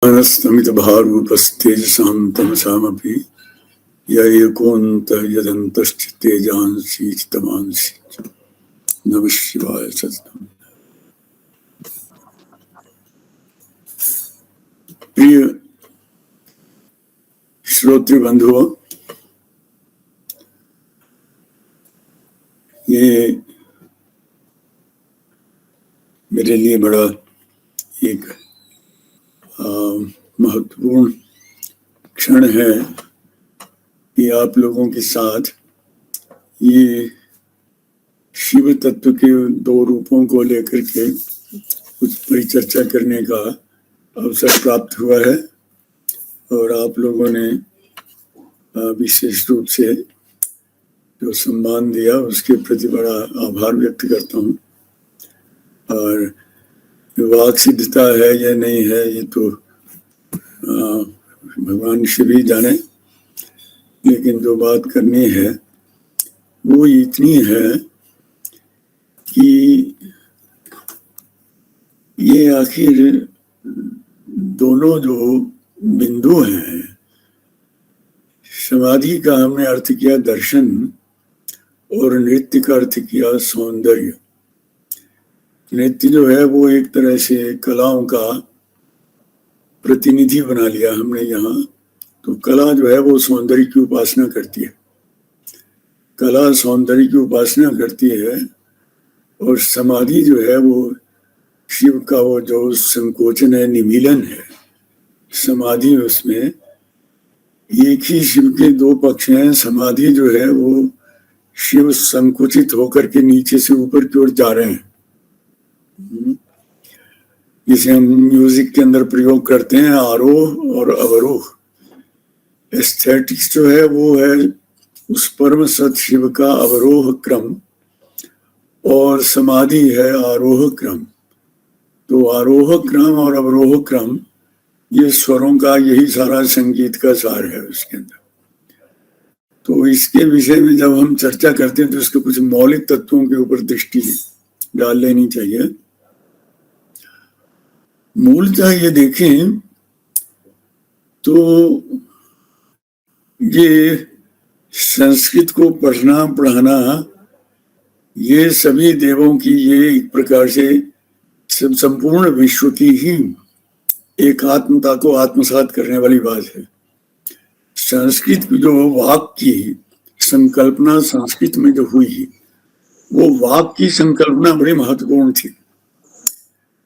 मनस्तमितभारूपस्तेजसां तमसामपि य एकोऽन्तः यदन्तश्च तेजांसि च तमांसि च। नमः शिवाय सततम्। प्रिय श्रोतृ बंधुओं, ये मेरे लिए बड़ा एक महत्वपूर्ण क्षण है कि आप लोगों के साथ ये शिव तत्व के दो रूपों को लेकर के कुछ परिचर्चा करने का अवसर प्राप्त हुआ है और आप लोगों ने विशेष रूप से जो सम्मान दिया उसके प्रति बड़ा आभार व्यक्त करता हूँ। और वाक सिद्धता है या नहीं है ये तो भगवान शिव ही जाने, लेकिन जो बात करनी है वो इतनी है कि ये आखिर दोनों जो बिंदु हैं, समाधि का हमने अर्थ किया दर्शन और नृत्य का अर्थ किया सौंदर्य। नृत्य जो है वो एक तरह से कलाओं का प्रतिनिधि बना लिया हमने यहाँ। तो कला जो है वो सौंदर्य की उपासना करती है, कला सौंदर्य की उपासना करती है। और समाधि जो है वो शिव का वो जो संकोचन है, निमीलन है। समाधि उसमें एक ही शिव के दो पक्ष हैं। समाधि जो है वो शिव संकुचित होकर के नीचे से ऊपर की ओर जा रहे हैं, जिसे हम म्यूजिक के अंदर प्रयोग करते हैं आरोह और अवरोह। एस्थेटिक्स जो है वो है उस परम सत शिव का अवरोह क्रम और समाधि है आरोह क्रम। तो आरोह क्रम और अवरोह क्रम ये स्वरों का यही सारा संगीत का सार है उसके अंदर। तो इसके विषय में जब हम चर्चा करते हैं तो इसके कुछ मौलिक तत्वों के ऊपर दृष्टि डाल लेनी चाहिए। मूलतः ये देखें तो ये संस्कृत को पढ़ना पढ़ाना ये सभी देवों की ये एक प्रकार से संपूर्ण विश्व की ही एकात्मता को आत्मसात करने वाली बात है। संस्कृत की जो वाक की संकल्पना संस्कृत में जो हुई वो वाक की संकल्पना बड़ी महत्वपूर्ण थी।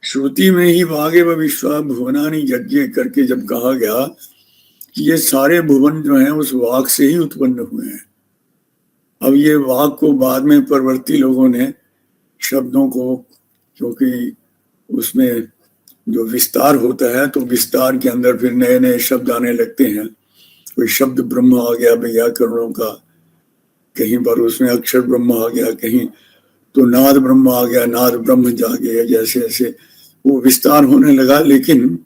श्रुति में ही वागेव विश्वा भुवनानि यज्ञ करके जब कहा गया कि ये सारे भुवन जो हैं उस वाक से ही उत्पन्न हुए हैं। अब ये वाक को बाद में परवर्ती लोगों ने शब्दों को, क्योंकि उसमें जो विस्तार होता है तो विस्तार के अंदर फिर नए नए शब्द आने लगते हैं। कोई शब्द ब्रह्म आ गया व्याकरणों का, कहीं पर उसमें अक्षर ब्रह्म आ गया, कहीं तो नाद ब्रह्म आ गया, नाद ब्रह्म जागे, जैसे ऐसे वो विस्तार होने लगा। लेकिन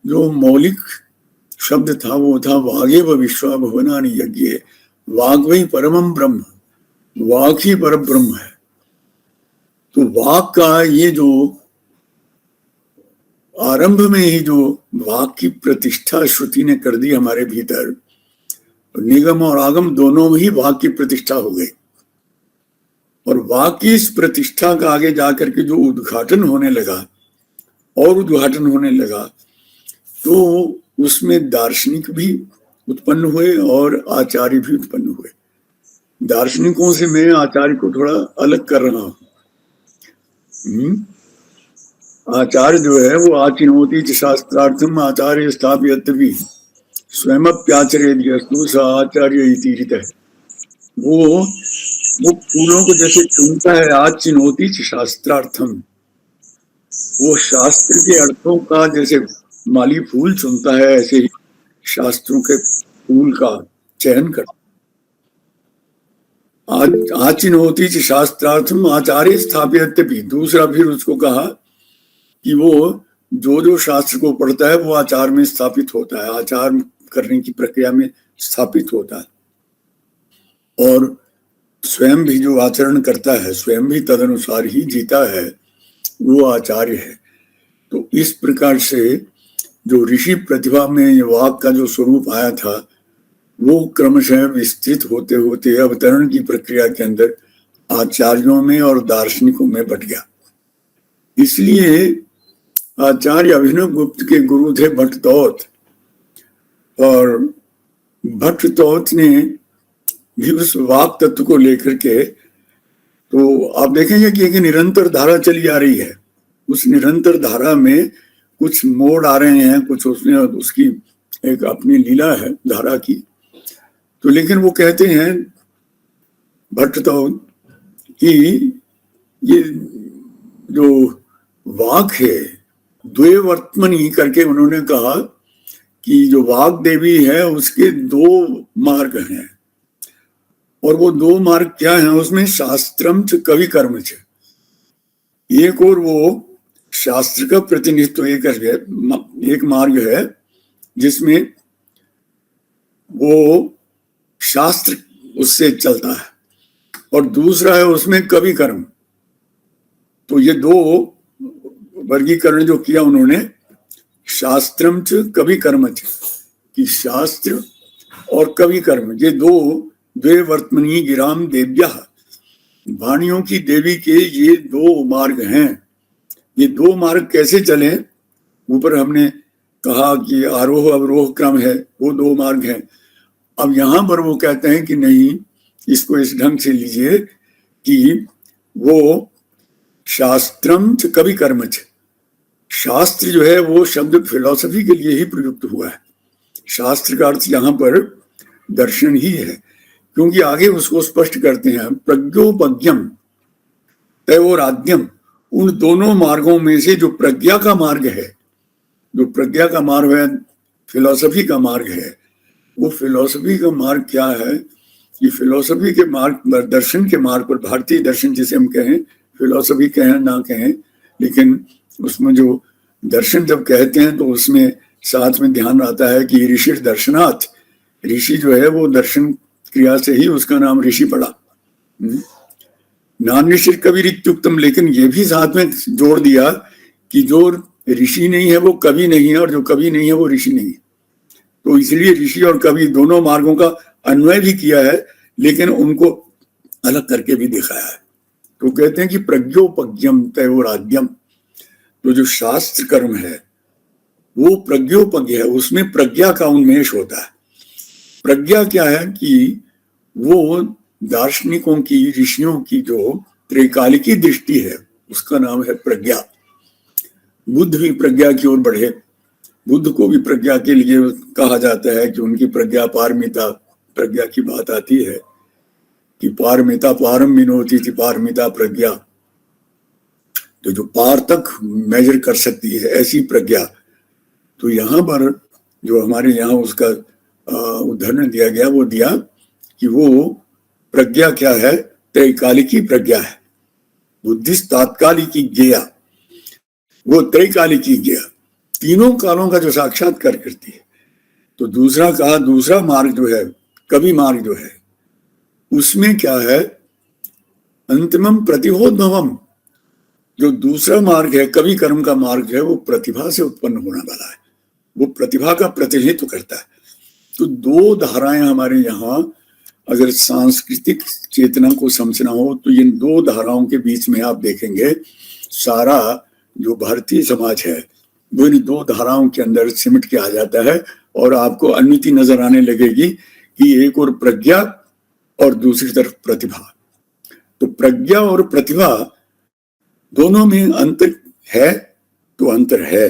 जो मौलिक शब्द था वो था वागेव विश्वा भुवनानि यज्ञ। वाग वही परमम ब्रह्म, वाक ही परम ब्रह्म है। तो वाक का ये जो आरंभ में ही जो वाक की प्रतिष्ठा श्रुति ने कर दी हमारे भीतर, निगम और आगम दोनों में ही वाक की प्रतिष्ठा हो गई। और वाक की इस प्रतिष्ठा का आगे जाकर के जो उद्घाटन होने लगा और उद्घाटन होने लगा तो उसमें दार्शनिक भी उत्पन्न हुए और आचार्य भी उत्पन्न हुए। दार्शनिकों से मैं आचार्य को थोड़ा अलग कर रहा हूँ। आचार्य जो है वो आचिनोति च शास्त्रार्थम आचार्य स्थापयत भी स्वयमप्याचरेद्यस्तु स आचार्य इति रीतः। वो फूलों को जैसे चुनता है, आचिनोति च शास्त्रार्थम, वो शास्त्र के अर्थों का जैसे माली फूल चुनता है ऐसे ही शास्त्रों के फूल का चयन करता। आचिनोति च शास्त्रार्थम आचार्य स्थापयत भी। दूसरा फिर उसको कहा कि वो जो शास्त्र को पढ़ता है वो आचार में स्थापित होता है, आचार करने की प्रक्रिया में स्थापित होता है। और स्वयं भी जो आचरण करता है, स्वयं भी तदनुसार ही जीता है, वो आचार्य है। तो इस प्रकार से जो ऋषि प्रतिभा में वाक का जो स्वरूप आया था वो क्रमशः विस्तृत होते होते अवतरण की प्रक्रिया के अंदर आचार्यों में और दार्शनिकों में बट गया। इसलिए आचार्य अभिनव गुप्त के गुरु थे भट्टतौत, और भट्टतौत ने भी उस वाक तत्व को लेकर के, तो आप देखेंगे कि एक निरंतर धारा चली आ रही है। उस निरंतर धारा में कुछ मोड़ आ रहे हैं, कुछ उसने उसकी एक अपनी लीला है धारा की। तो लेकिन वो कहते हैं भट्टतौत कि ये जो वाक है द्वैवर्त्मनि करके उन्होंने कहा कि जो वाक देवी है उसके दो मार्ग हैं, और वो दो मार्ग क्या हैं उसमें, शास्त्रम च कवि कर्म च। एक और वो शास्त्र का प्रतिनिधित्व एक मार्ग है जिसमें वो शास्त्र उससे चलता है, और दूसरा है उसमें कवि कर्म। तो ये दो वर्गीकरण जो किया उन्होंने, शास्त्रम च कवि कर्म च, कि शास्त्र और कवि कर्म ये दो द्वैवर्त्मनि गिराम देव्या, वाणियों की देवी के ये दो मार्ग हैं। ये दो मार्ग कैसे चले, ऊपर हमने कहा कि आरोह अवरोह क्रम है, वो दो मार्ग हैं। अब यहां पर वो कहते हैं कि नहीं, इसको इस ढंग से लीजिए कि वो शास्त्रम च कवि कर्म च, शास्त्र जो है वो शब्द फिलॉसफी के लिए ही प्रयुक्त हुआ है। शास्त्र का अर्थ यहाँ पर दर्शन ही है, क्योंकि आगे उसको स्पष्ट करते हैं प्रज्ञोपज्ञम तयोराद्यम। उन दोनों मार्गों में से जो प्रज्ञा का मार्ग है, जो प्रज्ञा का मार्ग है, फिलॉसफी का मार्ग है, वो फिलॉसफी का मार्ग क्या है कि फिलॉसफी के मार्ग, दर्शन के मार्ग पर, भारतीय दर्शन जिसे हम कहें, फिलॉसफी कहें ना कहें, लेकिन उसमें जो दर्शन जब कहते हैं तो उसमें साथ में ध्यान आता है कि ऋषि दर्शनाथ, ऋषि जो है वो दर्शन क्रिया से ही उसका नाम ऋषि पड़ा। नान ऋषि कवि रित्युक्तम, लेकिन ये भी साथ में जोड़ दिया कि जो ऋषि नहीं है वो कवि नहीं है, और जो कवि नहीं है वो ऋषि नहीं है। तो इसलिए ऋषि और कवि दोनों मार्गों का अन्वय भी किया है, लेकिन उनको अलग करके भी दिखाया है। तो कहते हैं कि प्रज्ञोपज्ञम तयोराद्यम, तो जो शास्त्र कर्म है वो प्रज्ञोपज्ञ है, उसमें प्रज्ञा का उन्मेष होता है। प्रज्ञा क्या है कि वो दार्शनिकों की, ऋषियों की जो त्रैकालिकी दृष्टि है उसका नाम है प्रज्ञा। बुद्ध भी प्रज्ञा की ओर बढ़े, बुद्ध को भी प्रज्ञा के लिए कहा जाता है कि उनकी प्रज्ञा पारमिता, प्रज्ञा की बात आती है कि पारमिता पारम विनोती थी, पारमिता प्रज्ञा, तो जो पार तक मेजर कर सकती है ऐसी प्रज्ञा। तो यहाँ पर जो हमारे यहाँ उसका उदाहरण दिया गया, वो दिया कि वो प्रज्ञा क्या है, त्रैकालिकी प्रज्ञा है। बुद्धिस्ट तात्कालिकी ज्ञेया, वो त्रैकालिकी ज्ञेया, तीनों कालों का जो साक्षात्कार करती है। तो दूसरा कहा, दूसरा मार्ग जो है कवि मार्ग जो है, उसमें क्या है, अंतिमम प्रतिभोद्भवम, जो दूसरा मार्ग है कवि कर्म का मार्ग है, वो प्रतिभा से उत्पन्न होने वाला है, वो प्रतिभा का प्रतिनिधित्व करता है। तो दो धाराएं हमारे यहाँ, अगर सांस्कृतिक चेतना को समझना हो तो इन दो धाराओं के बीच में आप देखेंगे सारा जो भारतीय समाज है वो इन दो धाराओं के अंदर सिमट के आ जाता है, और आपको अन्यति नजर आने लगेगी कि एक और प्रज्ञा और दूसरी तरफ प्रतिभा। तो प्रज्ञा और प्रतिभा दोनों में अंतर है तो अंतर है,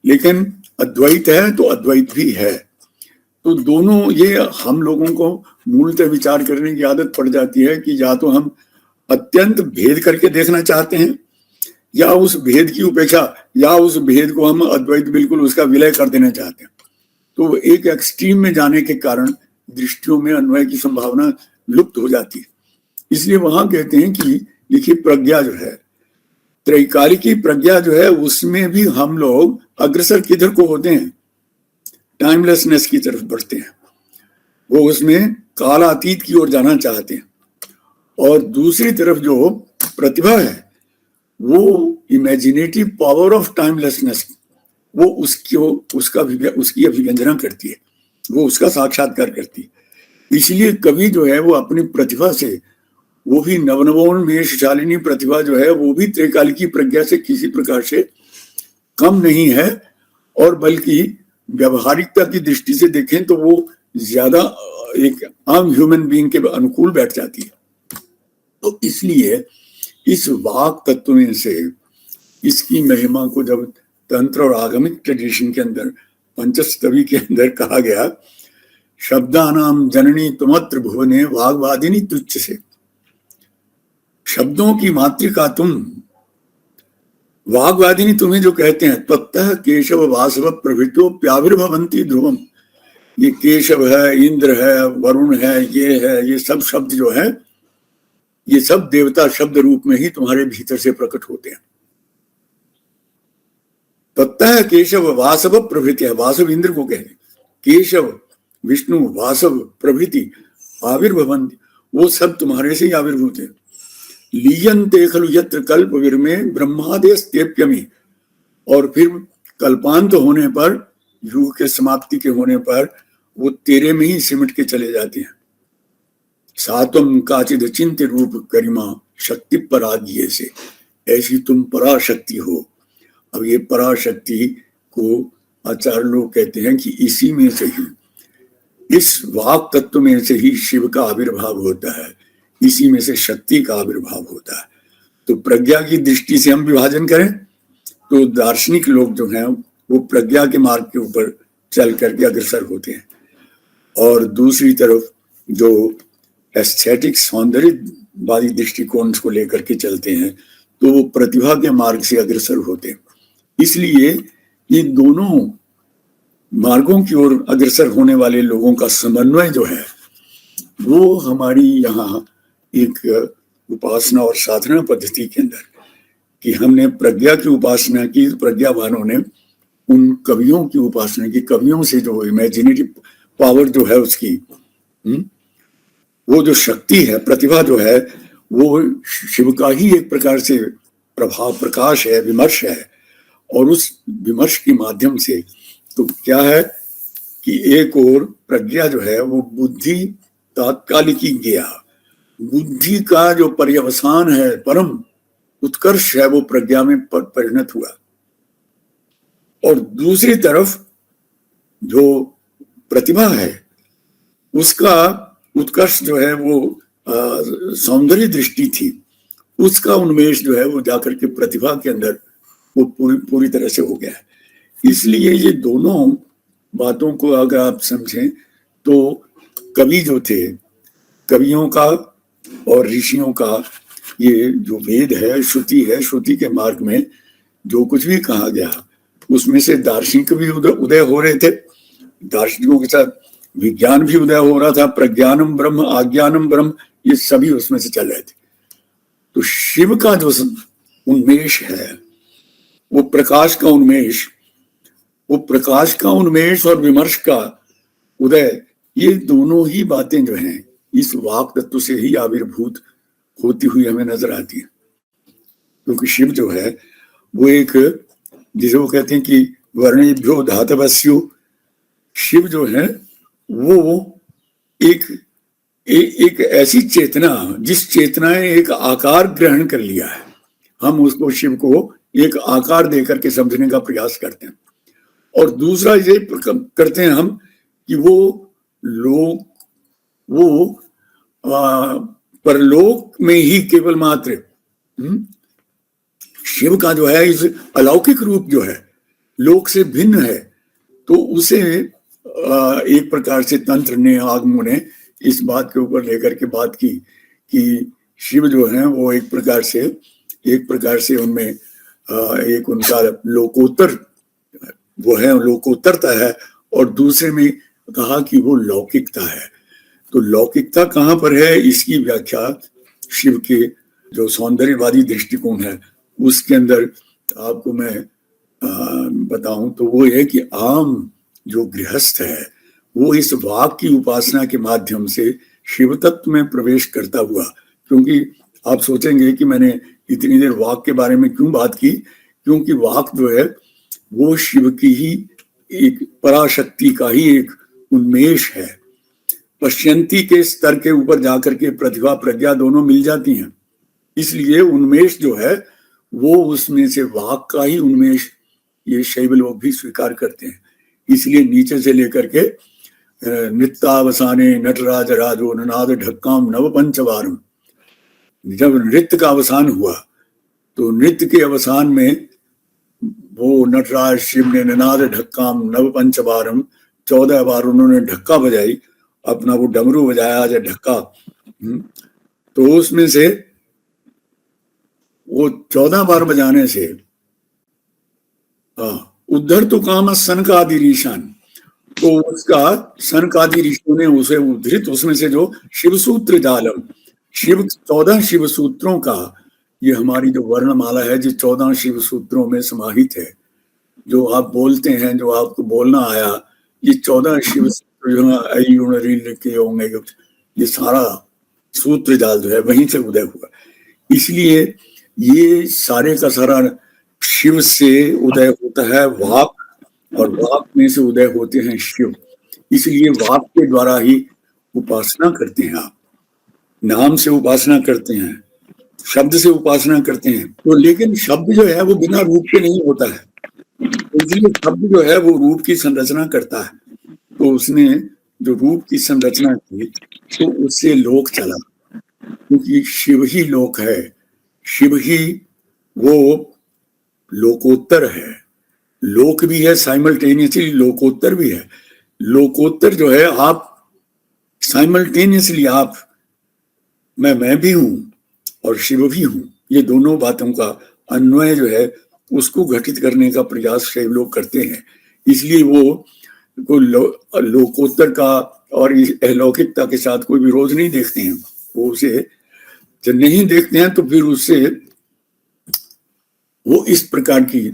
लेकिन अद्वैत है तो अद्वैत भी है। तो दोनों, ये हम लोगों को मूलतः विचार करने की आदत पड़ जाती है कि या तो हम अत्यंत भेद करके देखना चाहते हैं, या उस भेद की उपेक्षा, या उस भेद को हम अद्वैत बिल्कुल उसका विलय कर देना चाहते हैं। तो एक एक्सट्रीम में जाने के कारण दृष्टियों में अन्वय की संभावना लुप्त हो जाती है। इसलिए वहां कहते हैं कि देखिए प्रज्ञा जो है, त्रैकालिकी प्रज्ञा जो है, उसमें भी हम लोग अग्रसर किधर को होते हैं, टाइमलेसनेस की तरफ बढ़ते हैं, वो उसमें कालातीत की ओर जाना चाहते हैं। और दूसरी तरफ जो प्रतिभा है वो इमेजिनेटिव पावर ऑफ टाइमलेसनेस, वो उसकी अभिव्यंजना करती है, वो उसका साक्षात्कार करती है। इसलिए कवि जो है वो अपनी प्रतिभा से, वो भी नवनवोन्मेषशालिनी प्रतिभा जो है वो भी त्रैकालिकी प्रज्ञा से किसी प्रकार से कम नहीं है, और बल्कि व्यवहारिकता की दृष्टि से देखें तो वो ज्यादा एक आम ह्यूमन बीइंग के अनुकूल बैठ जाती है। तो इसलिए इस वाक तत्व में से इसकी महिमा को जब तंत्र और आगमिक ट्रेडिशन के अंदर, पंचस्तवी के अंदर कहा गया, शब्दानाम जननी तुमत्र भुवने वाग्वादिनी तुच्छ से, शब्दों की मातृका तुम, वाग्वादिनी तुम्हें जो कहते हैं, तत्तः केशव वासव प्रभृतो प्याविर्भवन्ति ध्रुवम, ये केशव है, इंद्र है, वरुण है, ये सब शब्द जो है ये सब देवता शब्द रूप में ही तुम्हारे भीतर से प्रकट होते हैं। तत्तः केशव वासव प्रभृति है, वासव इंद्र को कहें, केशव विष्णु, वासव प्रभृति आविर्भवन्ति, वो सब तुम्हारे से ही आविर्भूत है। लीयन्ते खलु यत्र कल्प विरमे ब्रह्मादेस्तेप्यमि, और फिर कल्पांत होने पर, युग के समाप्ति के होने पर वो तेरे में ही सिमट के चले जाते हैं। सातम काचिद चिंत रूप गरिमा शक्ति पराज्ञे से, ऐसी तुम पराशक्ति हो। अब ये पराशक्ति को आचार्य लोग कहते हैं कि इसी में से ही, इस वाक तत्व में से ही शिव का आविर्भाव होता है, इसी में से शक्ति का आविर्भाव होता है। तो प्रज्ञा की दृष्टि से हम विभाजन करें तो दार्शनिक लोग जो हैं वो प्रज्ञा के मार्ग के ऊपर चल करके अग्रसर होते हैं, और दूसरी तरफ जो एस्थेटिक सौंदर्यवादी दृष्टिकोण को लेकर के चलते हैं तो वो प्रतिभा के मार्ग से अग्रसर होते हैं। इसलिए ये दोनों मार्गों की ओर अग्रसर होने वाले लोगों का समन्वय जो है वो हमारी यहाँ एक उपासना और साधना पद्धति के अंदर, कि हमने प्रज्ञा की उपासना की, प्रज्ञावानों ने उन कवियों की उपासना की, कवियों से जो इमेजिनेटिव पावर जो है उसकी, वो जो शक्ति है, प्रतिभा जो है, वो शिव का ही एक प्रकार से प्रभाव, प्रकाश है, विमर्श है। और उस विमर्श के माध्यम से तो क्या है कि एक और प्रज्ञा जो है वो बुद्धि तात्कालिकी गया, बुद्धि का जो पर्यवसान है, परम उत्कर्ष है, वो प्रज्ञा में परिणत हुआ। और दूसरी तरफ जो प्रतिभा है उसका उत्कर्ष जो है वो सौंदर्य दृष्टि थी, उसका उन्मेष जो है वो जाकर के प्रतिभा के अंदर वो पूरी तरह से हो गया है। इसलिए ये दोनों बातों को अगर आप समझें तो कवि जो थे, कवियों का और ऋषियों का ये जो वेद है, श्रुति है, श्रुति के मार्ग में जो कुछ भी कहा गया उसमें से दार्शनिक भी उदय हो रहे थे, दार्शनिकों के साथ विज्ञान भी उदय हो रहा था, प्रज्ञानम ब्रह्म, आज्ञानम ब्रह्म, ये सभी उसमें से चल रहे थे। तो शिव का जो उन्मेष है वो प्रकाश का उन्मेष, वो प्रकाश का उन्मेष और विमर्श का उदय, ये दोनों ही बातें जो हैं इस वाक तत्व से ही आविर्भूत होती हुई हमें नजर आती है। क्योंकि शिव जो है वो एक, जिसे वो कहते हैं कि वर्णेभ्यो धातवस्यु, शिव जो है वो एक ऐसी चेतना, जिस चेतना ने एक आकार ग्रहण कर लिया है, हम उसको शिव को एक आकार देकर के समझने का प्रयास करते हैं। और दूसरा ये करते हैं हम कि वो परलोक में ही केवल मात्र शिव का जो है इस अलौकिक रूप जो है लोक से भिन्न है, तो उसे एक प्रकार से तंत्र ने, आगमों ने इस बात के ऊपर लेकर के बात की कि शिव जो है वो एक प्रकार से उनमें एक उनका लोकोत्तर वो है, लोकोत्तरता है, और दूसरे में कहा कि वो लौकिकता है। तो लौकिकता कहाँ पर है, इसकी व्याख्या शिव के जो सौंदर्यवादी दृष्टिकोण है उसके अंदर आपको मैं बताऊं तो वो है कि आम जो गृहस्थ है वो इस वाक की उपासना के माध्यम से शिव तत्व में प्रवेश करता हुआ, क्योंकि आप सोचेंगे कि मैंने इतनी देर वाक के बारे में क्यों बात की, क्योंकि वाक जो है वो शिव की ही एक पराशक्ति का ही एक उन्मेष है। पश्यंती के स्तर के ऊपर जाकर के प्रतिभा प्रज्ञा दोनों मिल जाती हैं, इसलिए उन्मेष जो है वो उसमें से वाक का ही उन्मेष ये शैव लोग भी स्वीकार करते हैं। इसलिए नीचे से लेकर के नृत्यावसाने नटराज राजो ननाद ढक्काम नव पंचवारम, जब नृत्य का अवसान हुआ तो नृत्य के अवसान में वो नटराज शिव ने ननाद ढक्काम नव पंचवारम 14 बार उन्होंने ढक्का बजाई, अपना वो डमरू बजाया या ढक्का। तो उसमें से वो 14 बार बजाने से उद्धर तो काम सनकादि ऋषान, तो उसका सनकादि ऋषियों ने उसे उद्धृत, उसमें से जो शिव सूत्र जालम, 14 शिव सूत्रों का, ये हमारी जो वर्णमाला है जो 14 शिव सूत्रों में समाहित है, जो आप बोलते हैं, जो आपको बोलना आया, ये 14 शिव सूत्र जो के होंगे, ये सारा सूत्र जाल जो है वहीं से उदय हुआ। इसलिए ये सारे का सारा शिव से उदय होता है वाक, और वाक में से उदय होते हैं शिव। इसलिए वाक के द्वारा ही उपासना करते हैं आप, नाम से उपासना करते हैं, शब्द से उपासना करते हैं। तो लेकिन शब्द जो है वो बिना रूप के नहीं होता है, इसलिए शब्द जो है वो रूप की संरचना करता है। तो उसने जो रूप की संरचना की तो उससे लोक चला, क्योंकि शिव ही लोक है, शिव ही वो लोकोत्तर है। लोक भी है साइमल्टेनियसली, लोकोत्तर भी है। लोकोत्तर जो है आप साइमल्टेनियसली आप, मैं भी हूं और शिव भी हूं, ये दोनों बातों का अन्वय जो है उसको घटित करने का प्रयास शैव लोग करते हैं। इसलिए वो लोकोत्तर का और अलौकिकता के साथ कोई विरोध नहीं देखते हैं। वो उसे जब नहीं देखते हैं तो फिर उससे वो इस प्रकार की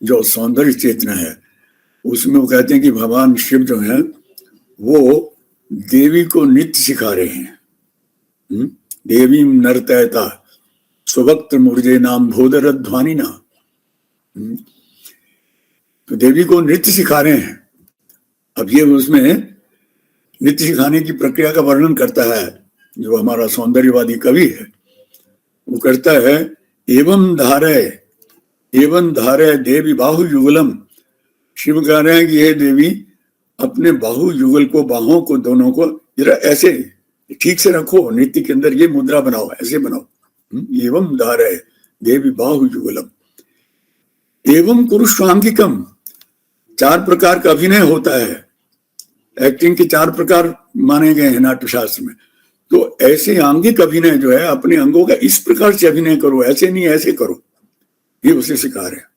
जो सौंदर्य चेतना है उसमें वो कहते हैं कि भगवान शिव जो है वो देवी को नित्य सिखा रहे हैं। देवी नर्तयता स्वभक्त मूर्जे नाम भोदर ध्वानी ना, तो देवी को नृत्य सिखा रहे हैं। अब ये उसमें नृत्य सिखाने की प्रक्रिया का वर्णन करता है जो हमारा सौंदर्यवादी कवि है, वो करता है एवं धारय देवी बाहु युगलम। शिव कह रहे हैं कि ये देवी अपने बाहु युगल को, बाहों को दोनों को जरा ऐसे ठीक से रखो, नृत्य के अंदर ये मुद्रा बनाओ, ऐसे बनाओ। एवं धारय देवी बाहु युगलम एवं कुरुष्वांगिकम। 4 प्रकार का अभिनय होता है, एक्टिंग के 4 प्रकार माने गए हैं नाट्यशास्त्र में। तो ऐसे आंगिक अभिनय जो है, अपने अंगों का इस प्रकार से अभिनय करो, ऐसे नहीं ऐसे करो, ये उसे सिखा रहे हैं।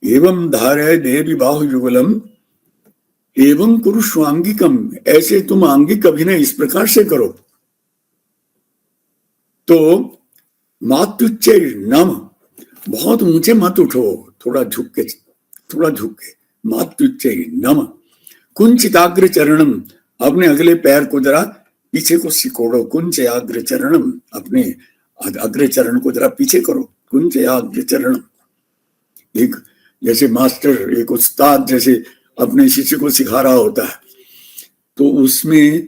एवं धारय देवी बाहु युगलम एवं कुरुष्वांगिकम, ऐसे तुम आंगिक अभिनय इस प्रकार से करो। तो मातुच्च नम, बहुत ऊंचे मत उठो, थोड़ा झुक के मातुच्च नम। कुंचिताग्र चरणम, अपने अगले पैर को जरा पीछे को सिकोड़ो। कुंचयाग्र चरणम, अपने अग्र चरण को जरा पीछे करो। कुंचयाग्र चरणम, एक जैसे मास्टर, एक उस्ताद जैसे अपने शिष्य को सिखा रहा होता है, तो उसमें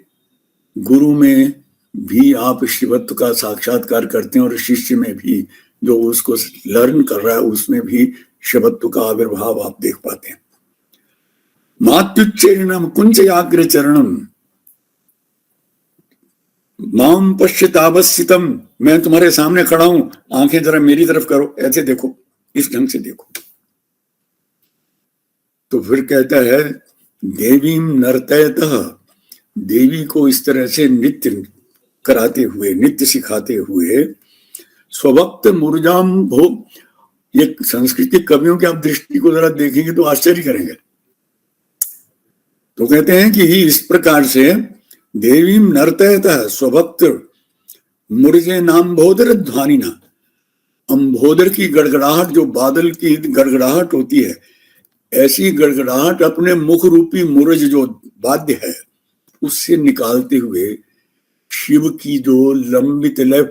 गुरु में भी आप शिवत्व का साक्षात्कार करते हैं और शिष्य में भी जो उसको लर्न कर रहा है उसमें भी शिवत्व का आविर्भाव आप देख पाते हैं। मात्युच्चरणम कुंचयाग्र चरणम माम पश्यतावस्थितम, मैं तुम्हारे सामने खड़ा हूं, आंखें जरा मेरी तरफ करो, ऐसे देखो, इस ढंग से देखो। तो फिर कहता है देवीम नर्तयतः, देवी को इस तरह से नृत्य कराते हुए, नृत्य सिखाते हुए, स्वभक्त मुर्जाम भोग। ये संस्कृत के कवियों की आप दृष्टि को जरा देखेंगे तो आश्चर्य करेंगे। तो कहते हैं कि इस प्रकार से देवीम नर्तयतः स्वभक्त मुर्जे नाम भोदर ध्वानी ना, अम्भोदर की गड़गड़ाहट, जो बादल की गड़गड़ाहट होती है, ऐसी गड़गड़ाहट अपने मुख रूपी मुरज जो वाद्य है उससे निकालते हुए शिव की जो लंबित लय,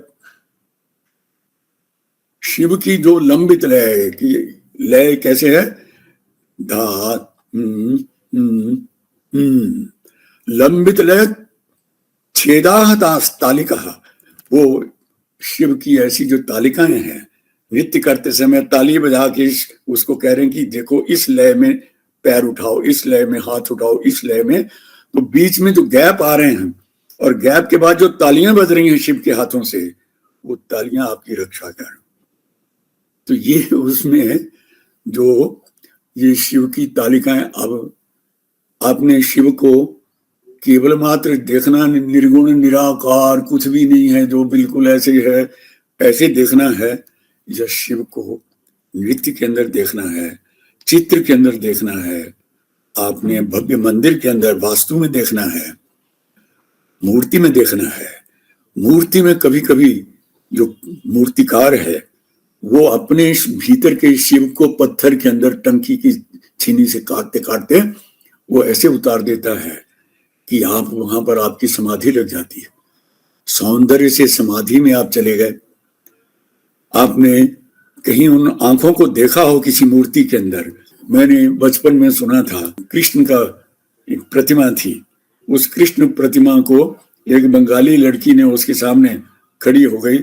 लय कैसे है? धा लंबित लय छेदाह दास तालिका। वो शिव की ऐसी जो तालिकाएं हैं, नृत्य करते समय ताली बजा के उसको कह रहे हैं कि देखो इस लय में पैर उठाओ, इस लय में हाथ उठाओ, इस लय में। तो बीच में जो गैप आ रहे हैं और गैप के बाद जो तालियां बज रही हैं शिव के हाथों से, वो तालियां आपकी रक्षा कर। तो ये उसमें जो ये शिव की तालिकाएं, अब आपने शिव को केवल मात्र देखना, निर्गुण निराकार कुछ भी नहीं है, जो बिल्कुल ऐसे है, ऐसे देखना है। या शिव को नृत्य के अंदर देखना है, चित्र के अंदर देखना है, आपने भव्य मंदिर के अंदर वास्तु में देखना है, मूर्ति में देखना है। मूर्ति में कभी कभी जो मूर्तिकार है वो अपने भीतर के शिव को पत्थर के अंदर टंकी की छीनी से काटते काटते वो ऐसे उतार देता है कि आप वहां पर आपकी समाधि लग जाती है। सौंदर्य से समाधि में आप चले गए। आपने कहीं उन आंखों को देखा हो किसी मूर्ति के अंदर। मैंने बचपन में सुना था, कृष्ण का एक प्रतिमा थी, उस कृष्ण प्रतिमा को एक बंगाली लड़की ने उसके सामने खड़ी हो गई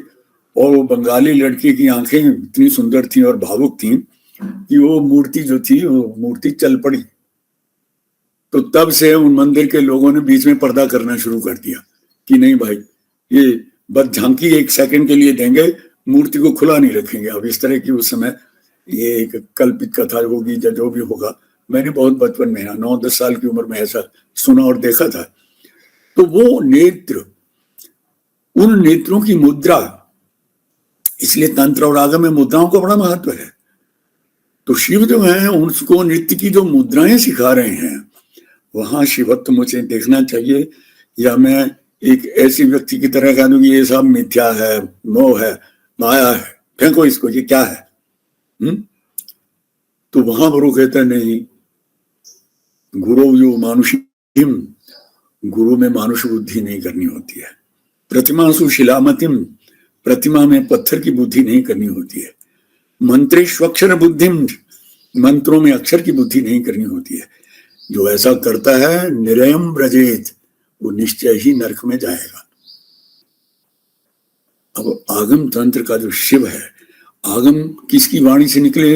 और वो बंगाली लड़की की आंखें इतनी सुंदर थी और भावुक थी कि वो मूर्ति जो थी वो मूर्ति चल पड़ी। तो तब से उन मंदिर के लोगों ने बीच में पर्दा करना शुरू कर दिया कि नहीं भाई, ये बस झांकी एक सेकंड के लिए देंगे, मूर्ति को खुला नहीं रखेंगे। अब इस तरह की उस समय ये एक कल्पित कथा होगी या जो भी होगा। मैंने बहुत बचपन में 9-10 साल की उम्र में ऐसा सुना और देखा था। तो वो नेत्र, उन नेत्रों की मुद्रा, इसलिए तंत्र और आगम में मुद्राओं का बड़ा महत्व है। तो शिव जो है उनको नृत्य की जो मुद्राएं सिखा रहे हैं, वहां शिवत्व मुझे देखना चाहिए। या मैं एक ऐसी व्यक्ति की तरह कह दूं कि ये सब मिथ्या है, मोह है, माया है, फेंको इसको, ये क्या है? तो वहां पर वो कहता नहीं, गुरु यो मानुषिम, गुरु में मानुष बुद्धि नहीं करनी होती है। प्रतिमासु शिलामतिम, प्रतिमा में पत्थर की बुद्धि नहीं करनी होती है। मंत्रेष्वक्षर बुद्धिम, मंत्रों में अक्षर की बुद्धि नहीं करनी होती है। जो ऐसा करता है निरयम ब्रजेत, वो निश्चय ही नरक में जाएगा। अब आगम तंत्र का जो शिव है, आगम किसकी वाणी से निकले?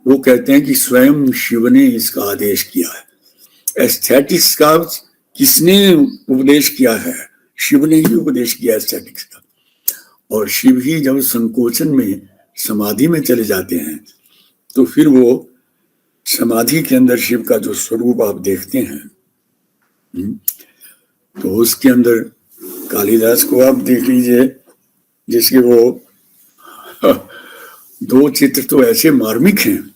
वो कहते हैं कि स्वयं शिव ने इसका आदेश किया है। एस्थेटिक्स का किसने उपदेश किया है? शिव ने ही उपदेश किया एस्थेटिक्स का। और शिव ही जब संकोचन में समाधि में चले जाते हैं तो फिर वो समाधि के अंदर शिव का जो स्वरूप आप देखते हैं, तो उसके अंदर कालिदास को आप देख लीजिए, जिसके वो 2 चित्र तो ऐसे मार्मिक हैं।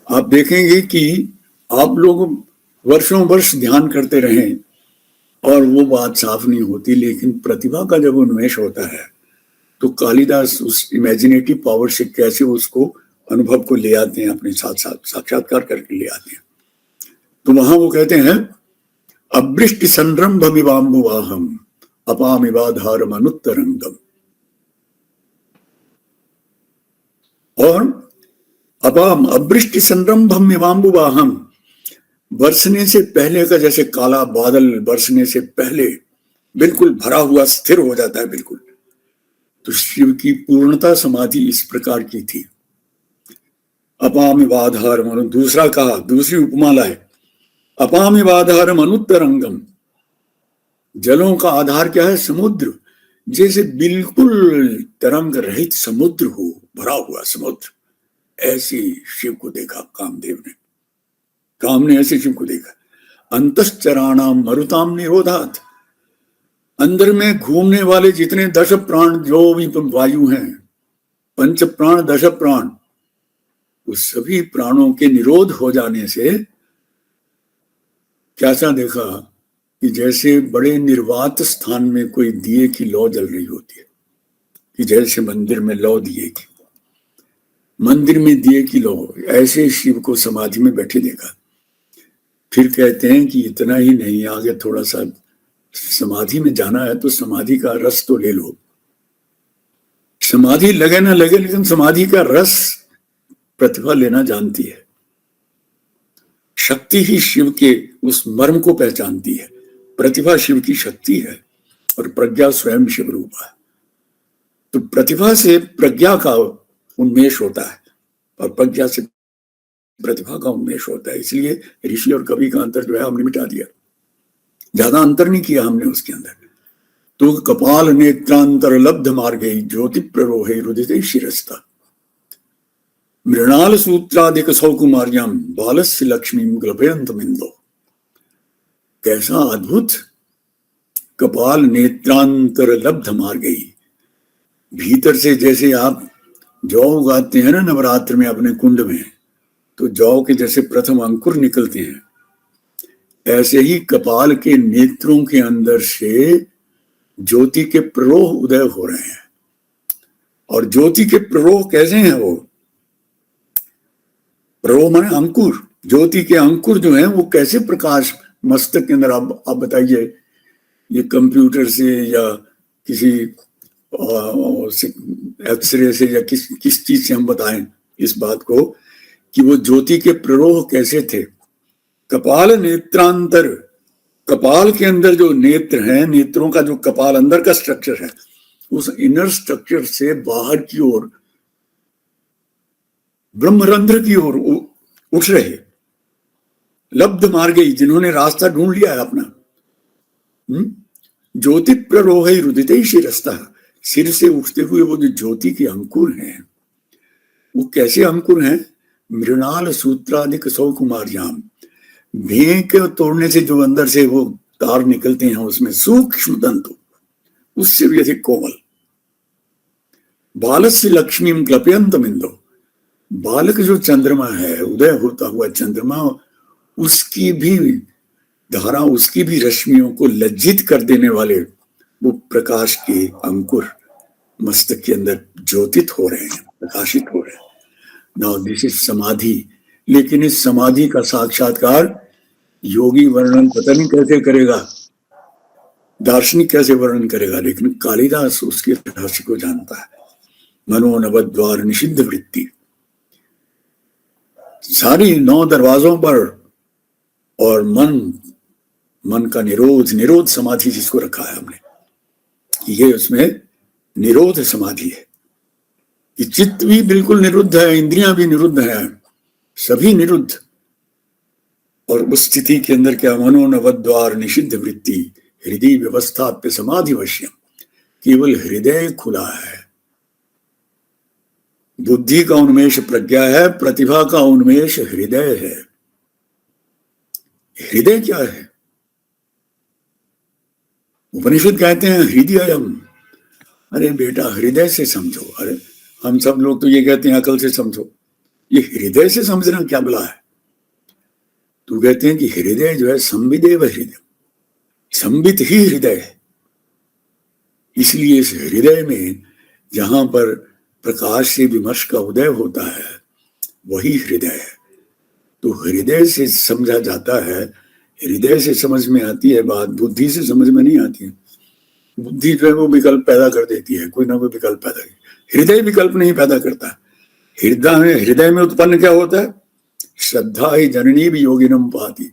आप देखेंगे कि आप लोग वर्षों वर्ष ध्यान करते रहें और वो बात साफ नहीं होती, लेकिन प्रतिभा का जब उन्मेष होता है तो कालिदास उस इमेजिनेटिव पावर से कैसे उसको अनुभव को ले आते हैं, अपने साथ साथ साक्षात्कार करके ले आते हैं। तो वहां वो कहते हैं अवृष्टि संरंभ विवाम्बुवाहम अपामिवाधारम अनुत्तरंगम। और अपाम अवृष्टि संरंभम विवाम्बुवाहम, बरसने से पहले का जैसे काला बादल बरसने से पहले बिल्कुल भरा हुआ स्थिर हो जाता है बिल्कुल। तो शिव की पूर्णता समाधि इस प्रकार की थी। अपामिवाधारम, दूसरा कहा, दूसरी उपमा लाए, अपामिवाधारम अनुत्तरंगम, जलों का आधार क्या है? समुद्र। जैसे बिल्कुल तरंग रहित समुद्र हो, भरा हुआ समुद्र, ऐसे शिव को देखा कामदेव ने। काम ने ऐसे शिव को देखा। अंतश्चराणाम मरुताम निरोधात, अंदर में घूमने वाले जितने 10 प्राण जो भी वायु हैं, 5 प्राण 10 प्राण, उस सभी प्राणों के निरोध हो जाने से कैसा देखा कि जैसे बड़े निर्वात स्थान में कोई दिए की लौ जल रही होती है, कि जैसे मंदिर में लौ दिए की, मंदिर में दिए की लौ, ऐसे शिव को समाधि में बैठे देखा। फिर कहते हैं कि इतना ही नहीं, आगे थोड़ा सा समाधि में जाना है तो समाधि का रस तो ले लो। समाधि लगे ना लगे, लेकिन समाधि का रस प्रतिभा लेना जानती है। शक्ति ही शिव के उस मर्म को पहचानती है। प्रतिभा शिव की शक्ति है और प्रज्ञा स्वयं शिव रूप है। तो प्रतिभा से प्रज्ञा का उन्मेष होता है और प्रज्ञा से प्रतिभा का उन्मेष होता है। इसलिए ऋषि और कवि का अंतर जो है हमने मिटा दिया, ज्यादा अंतर नहीं किया हमने उसके अंदर। तो कपाल नेत्रांतर लब्ध मार्गे ज्योति प्ररोहे रुदिते शिरस्ता मृणाल सूत्राधिक सौकुमार्याम बालस्य लक्ष्मी ग्लपयंत मिंदो। कैसा अद्भुत कपाल नेत्रांतर लब्ध मार्गे। भीतर से जैसे आप जौ उगाते हैं ना नवरात्र में अपने कुंड में, तो जौ के जैसे प्रथम अंकुर निकलते हैं, ऐसे ही कपाल के नेत्रों के अंदर से ज्योति के प्ररोह उदय हो रहे हैं। और ज्योति के प्ररोह कैसे हैं? वो प्ररोह माने अंकुर। ज्योति के अंकुर जो हैं वो कैसे प्रकाश मस्तक के अंदर, आप बताइए, ये कंप्यूटर से या किसी एक्सरे से या किस चीज से हम बताएं इस बात को कि वो ज्योति के प्ररोह कैसे थे? कपाल नेत्रांतर, कपाल के अंदर जो नेत्र हैं, नेत्रों का जो कपाल अंदर का स्ट्रक्चर है, उस इनर स्ट्रक्चर से बाहर की ओर ब्रह्मरंध्र की ओर उठ रहे लब्ध मार्गे, जिन्होंने रास्ता ढूंढ लिया है अपना। ज्योति प्ररोह रुदिते शिरस्ता, सिर से उठते हुए वो जो ज्योति के अंकुर हैं, वो कैसे अंकुर हैं? मृणाल सूत्राधिक सौकुमार्याम, भें के तोड़ने से जो अंदर से वो तार निकलते हैं उसमें सूक्ष्म तंतु, उससे भी अधिक कोमल। बालस्य लक्ष्मी क्लपयंत मिंदो, बालक जो चंद्रमा है, उदय होता हुआ चंद्रमा, उसकी भी धारा, उसकी भी रश्मियों को लज्जित कर देने वाले वो प्रकाश के अंकुर मस्तक के अंदर ज्योतित हो रहे हैं, प्रकाशित हो रहे हैं। नाउ दिस इज समाधि। लेकिन इस समाधि का साक्षात्कार योगी वर्णन पता नहीं कैसे करेगा, दार्शनिक कैसे वर्णन करेगा, लेकिन कालिदास उसके रहस्य को जानता है। मनोनवद्वार निषिद्ध वृत्ति, सारी 9 दरवाजों पर, और मन का निरोध समाधि जिसको रखा है हमने, ये उसमें निरोध समाधि है कि चित्त भी बिल्कुल निरुद्ध है, इंद्रियां भी निरुद्ध है, सभी निरुद्ध। और उस स्थिति के अंदर क्या? मनोनवद्वार निषिद्ध वृत्ति हृदय व्यवस्थाप्य समाधि वश्यम, केवल हृदय खुला है। बुद्धि का उन्मेष प्रज्ञा है, प्रतिभा का उन्मेष हृदय है। हृदय क्या है? उपनिषद कहते हैं हृदयम। अरे बेटा, हृदय से समझो। अरे हम सब लोग तो ये कहते हैं अकल से समझो, ये हृदय से समझना क्या भला है? तो कहते हैं कि हृदय जो है संविदेव हृदय, संवित ही हृदय है। इसलिए इस हृदय में जहां पर प्रकाश से विमर्श का उदय होता है, वही हृदय है। तो हृदय से समझा जाता है, हृदय से समझ में आती है बात, बुद्धि से समझ में नहीं आती है। बुद्धि जो है वो विकल्प पैदा कर देती है, कोई ना कोई विकल्प पैदा कर, हृदय विकल्प नहीं पैदा करता। हृदय में उत्पन्न क्या होता है? श्रद्धा ही जननी भी योगिनम पाती,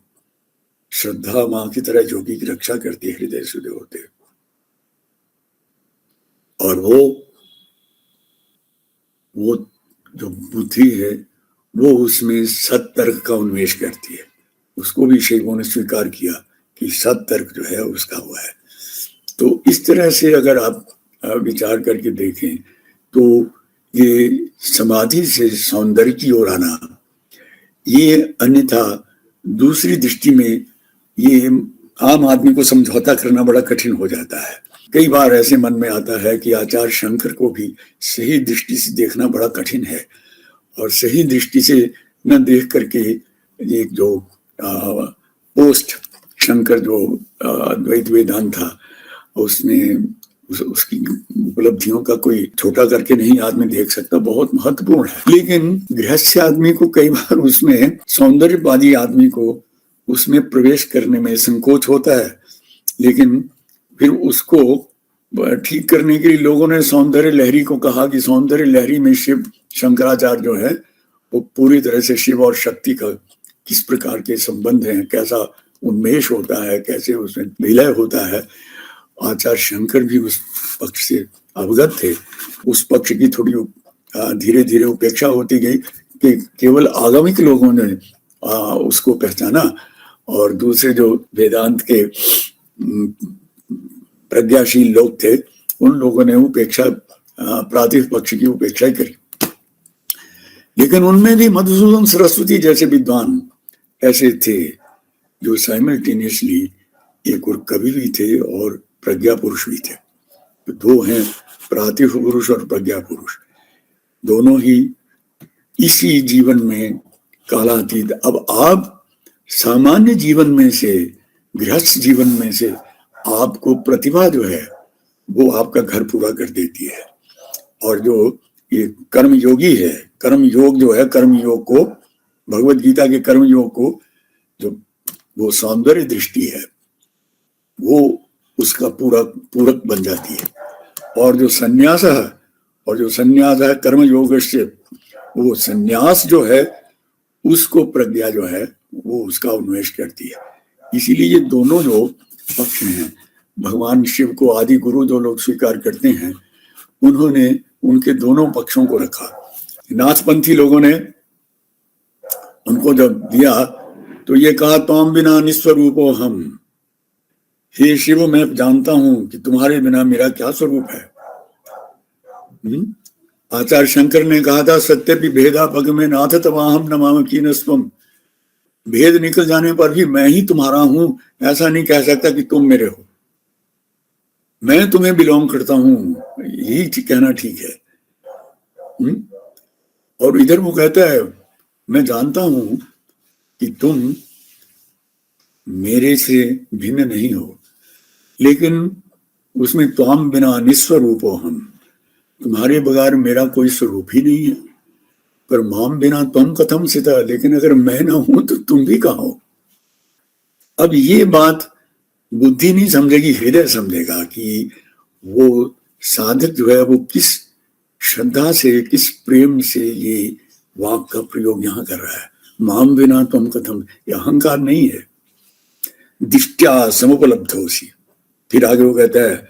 श्रद्धा मां की तरह योगी की रक्षा करती है, हृदय से उदय होते। और वो जो बुद्धि है वो उसमें सत्तर्क का उन्मेष करती है। उसको भी शैवों ने स्वीकार किया कि सत्तर्क जो है उसका हुआ है। तो इस तरह से अगर आप विचार करके देखें तो ये समाधि से सौंदर्य की ओर आना, ये अन्यथा दूसरी दृष्टि में ये आम आदमी को समझौता करना बड़ा कठिन हो जाता है। कई बार ऐसे मन में आता है कि आचार्य शंकर को भी सही दृष्टि से देखना बड़ा कठिन है, और सही दृष्टि से न देख करके एक जो पोस्ट शंकर जो द्वैत वेदांत था, उसमें उसकी उपलब्धियों का कोई छोटा करके नहीं आदमी देख सकता, बहुत महत्वपूर्ण है। लेकिन गृहस्थ आदमी को कई बार उसमें, सौंदर्यवादी आदमी को उसमें प्रवेश करने में संकोच होता है। लेकिन फिर उसको ठीक करने के लिए लोगों ने सौंदर्य लहरी को कहा कि सौंदर्य लहरी में शिव शंकराचार्य जो है वो पूरी तरह से शिव और शक्ति का किस प्रकार के संबंध हैं, कैसा उन्मेष होता है, कैसे उसमें विलय होता है, आचार्य शंकर भी उस पक्ष से अवगत थे। उस पक्ष की थोड़ी धीरे धीरे उपेक्षा होती गई कि केवल आगमिक लोगों ने उसको पहचाना और दूसरे जो वेदांत के प्रज्ञाशील लोग थे उन लोगों ने उपेक्षा प्रातिभ पक्ष की उपेक्षा करी। लेकिन उनमें भी मधुसूदन सरस्वती जैसे विद्वान ऐसे थे जो साइमल्टेनियसली एक और कवि भी थे और प्रज्ञा पुरुष भी थे। तो दो हैं, प्रातिभ पुरुष और प्रज्ञा पुरुष, दोनों ही इसी जीवन में कालातीत। अब आप सामान्य जीवन में से, गृहस्थ जीवन में से आपको प्रतिभा जो है वो आपका घर पूरा कर देती है। और जो ये कर्म योगी है, कर्म योग जो है, कर्म योग को, भगवत गीता के कर्म योग को जो वो सौंदर्य दृष्टि है वो उसका पूरक बन जाती है। और जो संन्यास है कर्म योग से, वो संन्यास जो है उसको प्रज्ञा जो है वो उसका उन्मेष करती है। इसीलिए ये दोनों जो पक्ष हैं, भगवान शिव को आदि गुरु जो लोग स्वीकार करते हैं उन्होंने उनके दोनों पक्षों को रखा। नाथपंथी लोगों ने उनको जब दिया तो ये कहा, तुम बिना निस्वरूपो हम, हे शिव मैं जानता हूं कि तुम्हारे बिना मेरा क्या स्वरूप है। आचार्य शंकर ने कहा था, सत्य भी भेदा पग में नाथ तवाहम नमाम कीनस्वम, भेद निकल जाने पर भी मैं ही तुम्हारा हूं, ऐसा नहीं कह सकता कि तुम मेरे हो, मैं तुम्हें बिलोंग करता हूं, यही कहना ठीक है। और इधर वो कहता है, मैं जानता हूं कि तुम मेरे से भिन्न नहीं हो, लेकिन उसमें त्वाम बिना निस्वरूपो हम, तुम्हारे बगैर मेरा कोई स्वरूप ही नहीं है। पर माम बिना तुम कथम सिता, लेकिन अगर मैं ना हूं तो तुम भी कहाँ हो। अब ये बात बुद्धि नहीं समझेगी, हृदय समझेगा कि वो साधक जो है वो किस श्रद्धा से, किस प्रेम से ये वाक का प्रयोग यहाँ कर रहा है। माम बिना तुम कथम, ये अहंकार नहीं है। दिष्टया समुपलब्ध होसी, फिर आगे वो कहता है,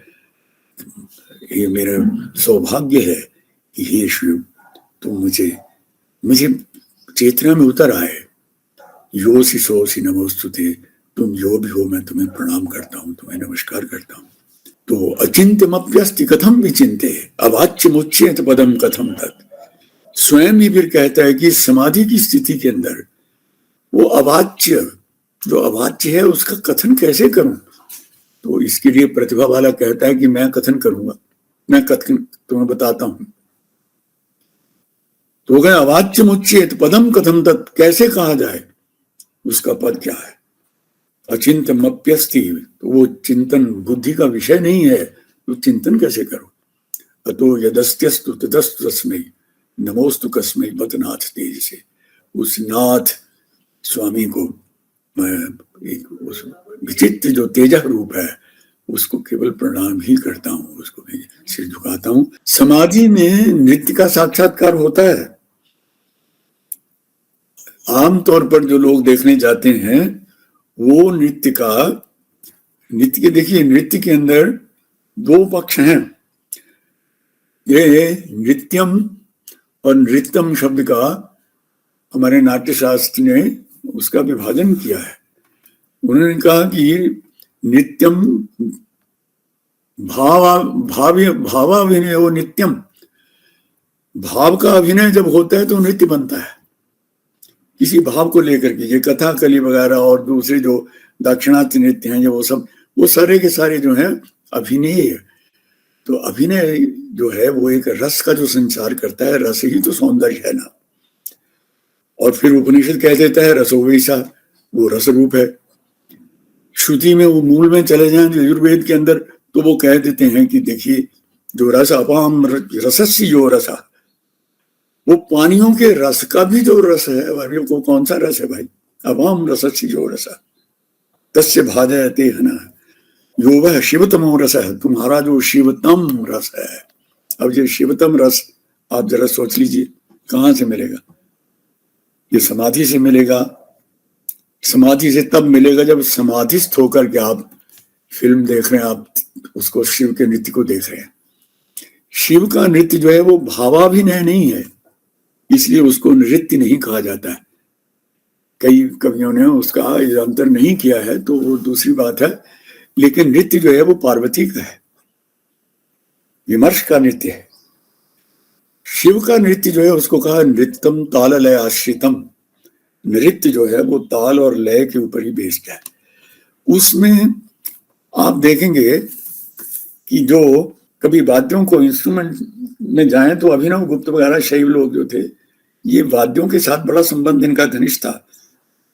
ये मेरा सौभाग्य है कि हे शिव तुम मुझे चेतना में उतर आए। योसी सोसी नमोस्तुते, तुम जो भी हो मैं तुम्हें प्रणाम करता हूं, तुम्हें नमस्कार करता हूं। तो अचिंत्यमप्यस्ति कथम विचिंते, अवाच्य मुच्येत पदम कथम तत्। स्वयं ही फिर कहता है कि समाधि की स्थिति के अंदर वो अवाच्य, जो अवाच्य है उसका कथन कैसे करूं। तो इसके लिए प्रतिभा वाला कहता है कि मैं कथन करूंगा, मैं कथन तुम्हें बताता हूं। तो गए अवाच्य मुच्येत पदम कथम तत्, कैसे कहा जाए, उसका पद क्या है। अचिंतमप्यस्ति, तो वो चिंतन बुद्धि का विषय नहीं है, तो चिंतन कैसे करो। अतो यदस्त्यस्तु तदस्तु तस्मै नमोस्तु कस्मै बत नाथ तेज से। उस नाथ स्वामी को मैं उस विचित्र जो तेजह रूप है उसको केवल प्रणाम ही करता हूँ, उसको मैं सिर झुकाता हूँ। समाधि में नृत्य का साक्षात्कार होता है। आमतौर पर जो लोग देखने जाते हैं वो नृत्य के, देखिए नृत्य के अंदर दो पक्ष हैं। ये नृत्यम और नृत्यम शब्द का हमारे नाट्य शास्त्र ने उसका विभाजन किया है। उन्होंने कहा कि नित्यम भावाभिनय वो नित्यम, भाव का अभिनय जब होता है तो नृत्य बनता है किसी भाव को लेकर के। ये कथा कली वगैरह और दूसरे जो दाक्षिणात्य नृत्य हैं, जो वो सारे के सारे जो हैं अभिनय। तो अभिनय जो है वो एक रस का जो संचार करता है, रस ही तो सौंदर्य है ना। और फिर उपनिषद कह देता है रसो वैसा, वो रस रूप है। श्रुति में वो मूल में चले जाएं यजुर्वेद के अंदर तो वो कह देते हैं कि देखिए जो रस अपाम रसस्य जो रसा, वो पानियों के रस का भी जो रस है, भाई को कौन सा रस है भाई, अपाम रसस्य जो रसा तस्य भाजयते हना, यो वह शिवतमो रस है, तुम्हारा जो शिवतम रस है। अब ये शिवतम रस आप जरा सोच लीजिए कहाँ से मिलेगा। ये समाधि से मिलेगा। समाधि से तब मिलेगा जब समाधिस्थ होकर के आप फिल्म देख रहे हैं, आप उसको शिव के नृत्य को देख रहे हैं। शिव का नृत्य जो है वो भावाभिनय नहीं है, इसलिए उसको नृत्य नहीं कहा जाता है। कई कवियों ने उसका अंतर नहीं किया है तो वो दूसरी बात है, लेकिन नृत्य जो है वो पार्वती का है, विमर्श का नृत्य है। शिव का नृत्य जो है उसको कहा नृत्यम ताल लय आश्रितम। नृत्य जो है वो ताल और लय के ऊपर ही बेस्ड है। उसमें आप देखेंगे कि जो कभी वाद्यों को इंस्ट्रूमेंट में जाएं तो अभिनव गुप्त वगैरह शैव लोग जो थे, ये वाद्यों के साथ बड़ा संबंध इनका घनिष्ठ था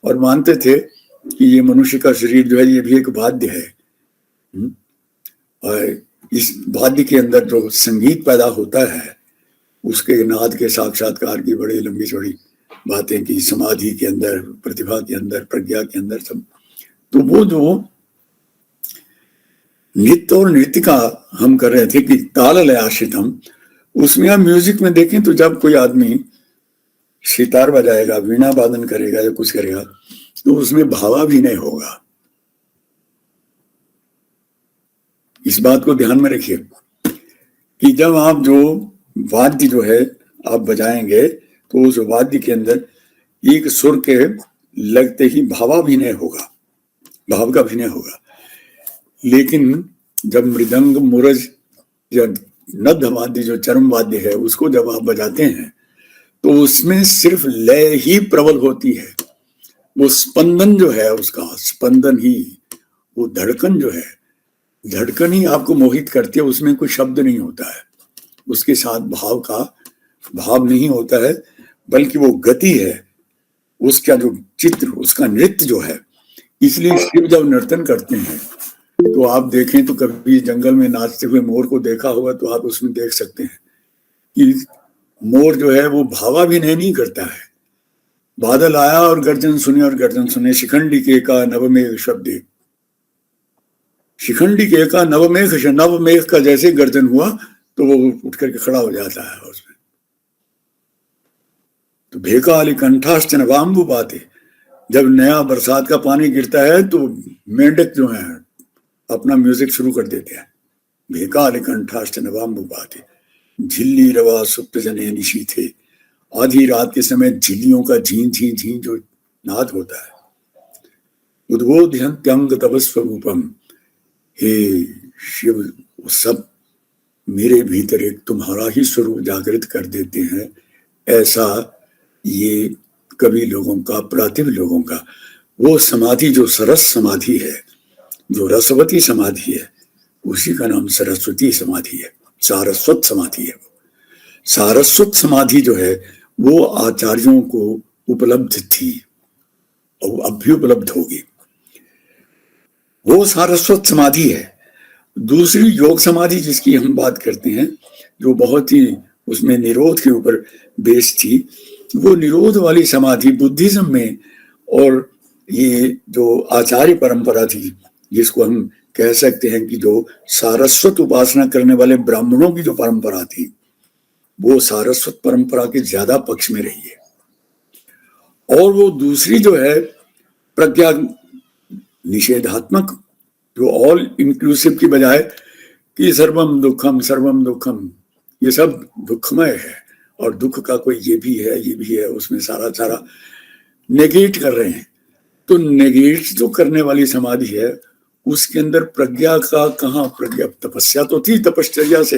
और मानते थे कि ये मनुष्य का शरीर जो है ये भी एक वाद्य है। और इस वाद्य के अंदर जो संगीत पैदा होता है उसके नाद के साक्षात्कार की बड़ी लंबी चौड़ी बातें की, समाधि के अंदर, प्रतिभा के अंदर, प्रज्ञा के अंदर सब। तो वो जो नृत्य और नृत्य का हम कर रहे थे कि ताल लय आश्रितम, उसमें आप म्यूजिक में देखें तो जब कोई आदमी सितार बजाएगा, वीणा वादन करेगा या कुछ करेगा तो उसमें भावाभिनय होगा। इस बात को ध्यान में रखिए कि जब आप जो वाद्य जो है आप बजाएंगे तो उस वाद्य के अंदर एक सुर के लगते ही भावाभिनय होगा, भाव का अभिनय होगा। लेकिन जब मृदंग, मुरज या नद्ध वाद्य जो चरम वाद्य है उसको जब आप बजाते हैं तो उसमें सिर्फ लय ही प्रबल होती है। वो स्पंदन जो है, उसका स्पंदन ही, वो धड़कन जो है, धड़कन ही आपको मोहित करती है। उसमें कोई शब्द नहीं होता है, उसके साथ भाव का भाव नहीं होता है, बल्कि वो गति है, उसका जो चित्र, उसका नृत्य जो है। इसलिए शिव जब नर्तन करते हैं तो आप देखें तो कभी जंगल में नाचते हुए मोर को देखा होगा तो आप उसमें देख सकते हैं कि मोर जो है वो भावाभिनय नहीं करता है। बादल आया और गर्जन सुने और गर्जन सुने, शिखंडी के का नवमेघ शब्दे, शिखंडी के का नवमेघ, नवमेघ का जैसे गर्जन हुआ तो वो उठ करके खड़ा हो जाता है उसमें। तो भेकाली कंठाश्च नवाम्बु बाते, जब नया बरसात का पानी गिरता है तो मेंढक जो है अपना म्यूजिक शुरू कर देते हैं। भेकाली कंठाश्च नवाम्बु बाते, झिल्ली रवा सुप्त जने निशी थे, आधी रात के समय झिल्लियों का झीं झीं झीं जो नाद होता है। उद्बोध्यंत्यंग तपस्वरूपम, हे शिव, सब मेरे भीतर एक तुम्हारा ही स्वरूप जागृत कर देते हैं। ऐसा ये कवि लोगों का, प्रातिभ लोगों का वो समाधि जो सरस समाधि है, जो रसवती समाधि है, उसी का नाम सरस्वती समाधि है, सारस्वत समाधि है। सारस्वत समाधि जो है वो आचार्यों को उपलब्ध थी और अब भी उपलब्ध होगी, वो सारस्वत समाधि है। दूसरी योग समाधि जिसकी हम बात करते हैं, जो बहुत ही उसमें निरोध के ऊपर बेस थी, वो निरोध वाली समाधि बुद्धिज्म में, और ये जो आचार्य परंपरा थी जिसको हम कह सकते हैं कि जो सारस्वत उपासना करने वाले ब्राह्मणों की जो परंपरा थी, वो सारस्वत परंपरा के ज्यादा पक्ष में रही है। और वो दूसरी जो है प्रज्ञा निषेधात्मक, जो ऑल इंक्लूसिव की बजाय कि सर्वम दुखम, ये सब दुखमय है और दुख का कोई ये भी है, ये भी है, उसमें सारा नेगेट कर रहे हैं। तो नेगेट जो करने वाली समाधि है उसके अंदर प्रज्ञा का कहाँ, प्रज्ञा तपस्या तो थी, तपश्चर्या से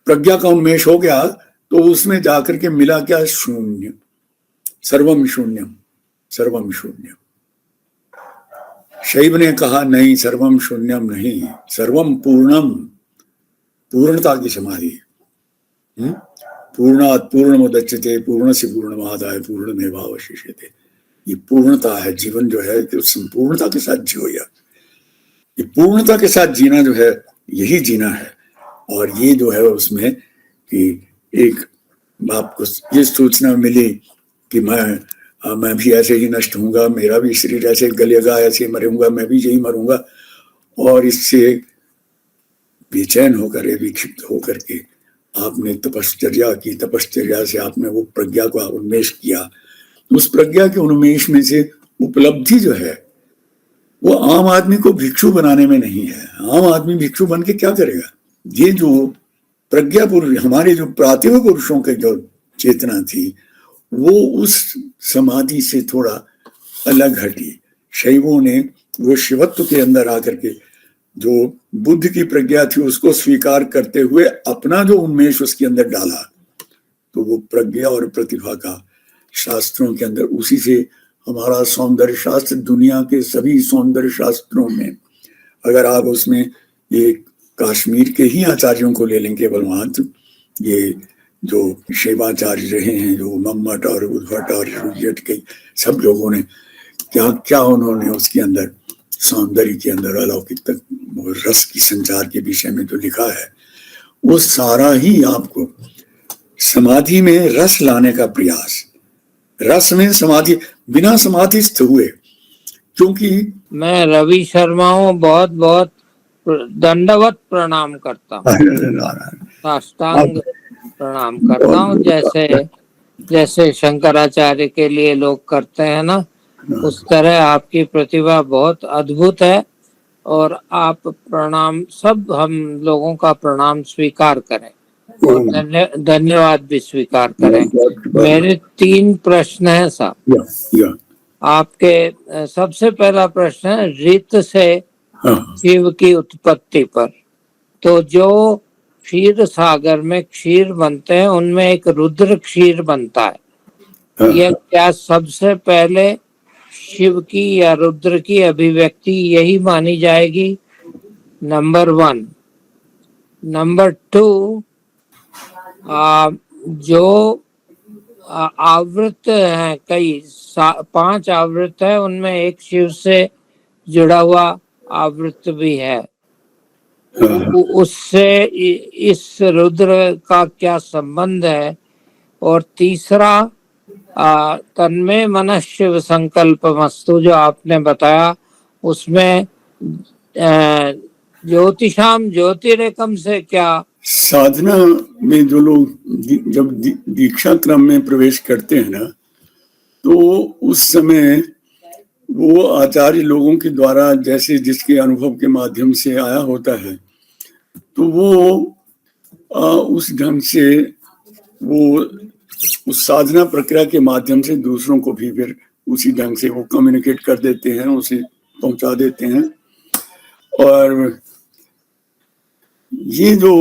प्रज्ञा का उन्मेष हो गया तो उसमें जाकर के मिला क्या, शून्य, सर्वम शून्यम, सर्वम शून्यम। शैव ने कहा नहीं, सर्वम शून्यम नहीं, सर्वम पूर्णम, पूर्णता की समाधि। पूर्णात् पूर्णमुदच्यते पूर्णस्य पूर्णमादाय पूर्णमेवावशिष्यते, ये पूर्णता है। जीवन जो है कि संपूर्णता के साथ जियो यार, ये पूर्णता के साथ जीना जो है यही जीना है। और ये जो है उसमें कि एक आपको ये सूचना मिली कि मैं भी ऐसे ही नष्ट होऊंगा, मेरा भी शरीर ऐसे गलेगा, ऐसे मरूंगा, मैं भी यही मरूंगा, और इससे बेचैन होकर, विक्षिप्त होकर के आपने तपश्चर्या की, तपश्चर्या से आपने वो प्रज्ञा को उन्मेष किया उस प्रज्ञा के उन्मेष में से उपलब्धि जो है वो आम आदमी को भिक्षु बनाने में नहीं है। आम आदमी भिक्षु बन के क्या करेगा? ये जो प्रज्ञा पुरुष, हमारे जो प्रातिभ पुरुषों के जो चेतना थी, वो उस समाधि से थोड़ा अलग हटी। शैवों ने वो शिवत्व के अंदर आकर के जो बुद्ध की प्रज्ञा थी उसको स्वीकार करते हुए अपना जो उन्मेष उसके अंदर डाला, तो वो प्रज्ञा और प्रतिभा का शास्त्रों के अंदर, उसी से हमारा सौंदर्य शास्त्र, दुनिया के सभी सौंदर्य शास्त्रों में अगर आप उसमें ये कश्मीर के ही आचार्यों को ले लें, केवल वहां ये जो शिवाचार्य रहे हैं, जो मम्मट और उद्भट और जट के सब लोगों ने क्या क्या उन्होंने उसके अंदर सौंदर्य के अंदर अलौकिक तक रस की संचार के विषय में जो लिखा है, वो सारा ही आपको समाधि में रस लाने का प्रयास, रस में समाधि, बिना समाधिस्थ हुए। क्योंकि मैं रवि शर्मा हूँ, बहुत बहुत दंडवत प्रणाम करता हूँ, साष्टांग प्रणाम करता हूँ। जैसे शंकराचार्य के लिए लोग करते हैं ना, उस तरह आपकी प्रतिभा बहुत अद्भुत है। और आप प्रणाम, सब हम लोगों का प्रणाम स्वीकार करें और धन्यवाद भी स्वीकार करें। मेरे 3 प्रश्न हैं साहब आपके। सबसे पहला प्रश्न है ऋत से शिव की उत्पत्ति पर। तो जो क्षीर सागर में क्षीर बनते हैं उनमें एक रुद्र क्षीर बनता है, यह क्या सबसे पहले शिव की या रुद्र की अभिव्यक्ति यही मानी जाएगी? नंबर 1। नंबर 2, जो आवृत है, कई 5 आवृत है, उनमें एक शिव से जुड़ा हुआ आवृत भी है, उससे इस रुद्र का क्या संबंध है? और तीसरा, तन्मे मनः शिव संकल्पमस्तु जो आपने बताया, उसमें ज्योतिषाम ज्योतिरेकम से क्या? साधना में जो लोग जब दीक्षा क्रम में प्रवेश करते हैं ना, तो उस समय वो आचार्य लोगों के द्वारा जैसे जिसके अनुभव के माध्यम से आया होता है, तो वो उस ढंग से वो उस साधना प्रक्रिया के माध्यम से दूसरों को भी फिर उसी ढंग से वो कम्युनिकेट कर देते हैं, उसे पहुंचा देते हैं। और ये जो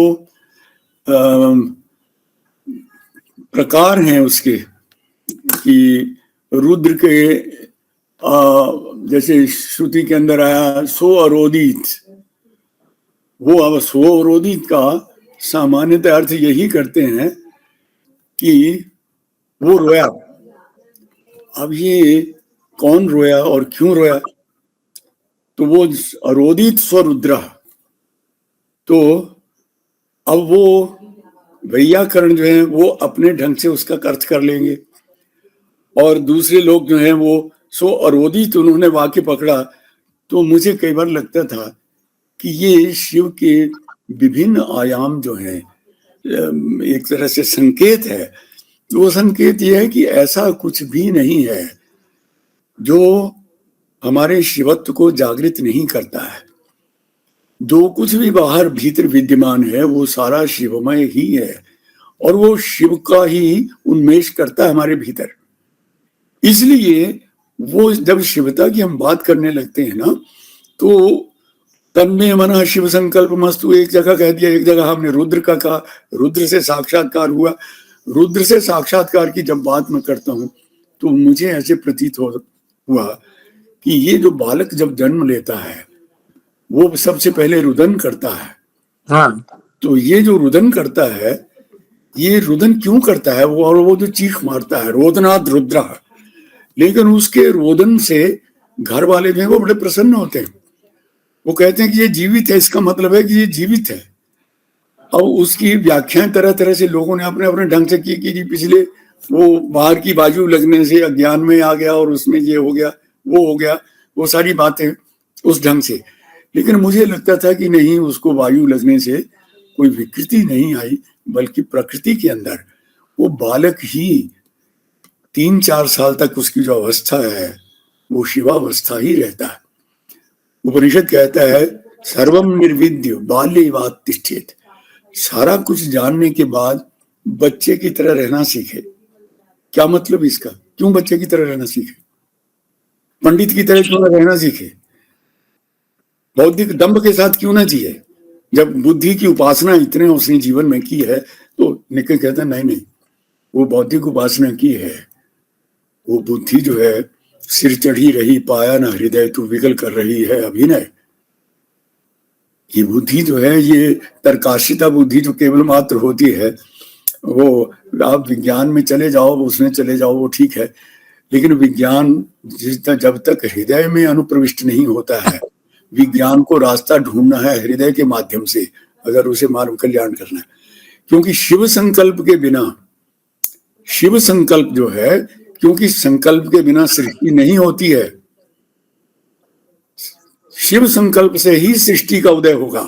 प्रकार हैं उसके, कि रुद्र के जैसे श्रुति के अंदर आया सो अरोदित, वो अब सो अरोदित का सामान्यतः अर्थ यही करते हैं कि वो रोया। अब ये कौन रोया और क्यों रोया? तो वो अरोदित स्वरुद्र, तो अब वो वैयाकरण जो है वो अपने ढंग से उसका अर्थ कर लेंगे, और दूसरे लोग जो हैं वो सो अरोदित उन्होंने वाक्य पकड़ा। तो मुझे कई बार लगता था कि ये शिव के विभिन्न आयाम जो हैं एक तरह से संकेत है। वो संकेत ये है कि ऐसा कुछ भी नहीं है जो हमारे शिवत्व को जागृत नहीं करता है। जो कुछ भी बाहर भीतर विद्यमान है वो सारा शिवमय ही है, और वो शिव का ही उन्मेष करता है हमारे भीतर। इसलिए वो जब शिवता की हम बात करने लगते हैं ना, तो तन्मे मनः शिव संकल्प मस्तु एक जगह कह दिया, एक जगह हमने रुद्र का कहा, रुद्र से साक्षात्कार हुआ। रुद्र से साक्षात्कार की जब बात मैं करता हूँ तो मुझे ऐसे प्रतीत हुआ कि ये जो बालक जब जन्म लेता है वो सबसे पहले रुदन करता है। हाँ। तो ये जो रुदन करता है, ये रुदन क्यों करता है? वो जो चीख मारता है, रोदनाद रुद्रा, लेकिन उसके रोदन से घर वाले जो है वो बड़े प्रसन्न होते हैं। वो कहते हैं कि ये जीवित है, इसका मतलब है कि ये जीवित है। और उसकी व्याख्याएं तरह तरह से लोगों ने अपने अपने ढंग से की कि जी पिछले वो बाहर की बाजू लगने से अज्ञान में आ गया और उसमें ये हो गया, वो हो गया, वो सारी बातें उस ढंग से। लेकिन मुझे लगता था कि नहीं, उसको वायु लगने से कोई विकृति नहीं आई, बल्कि प्रकृति के अंदर वो बालक ही 3-4 साल तक उसकी जो अवस्था है वो शिवावस्था ही रहता है। उपनिषद कहता है सर्वम निर्विद्य बाल्यवात तिष्ठेत, सारा कुछ जानने के बाद बच्चे की तरह रहना सीखे। क्या मतलब इसका? क्यों बच्चे की तरह रहना सीखे? पंडित की तरह क्यों रहना सीखे? बौद्धिक दंभ के साथ क्यों ना जिए? जब बुद्धि की उपासना इतने उसने जीवन में की है तो निकल कहता नहीं नहीं, वो बौद्धिक उपासना की है, वो बुद्धि जो है सिर चढ़ी रही पाया ना हृदय तू विकल कर रही है अभिनय। ये बुद्धि जो है ये तर्काशिता बुद्धि जो केवल मात्र होती है, वो आप विज्ञान में चले जाओ उसमें चले जाओ वो ठीक है, लेकिन विज्ञान जब तक हृदय में अनुप्रविष्ट नहीं होता है, विज्ञान को रास्ता ढूंढना है हृदय के माध्यम से अगर उसे मानव कल्याण करना है। क्योंकि शिव संकल्प के बिना, शिव संकल्प जो है, क्योंकि संकल्प के बिना सृष्टि नहीं होती है, शिव संकल्प से ही सृष्टि का उदय होगा।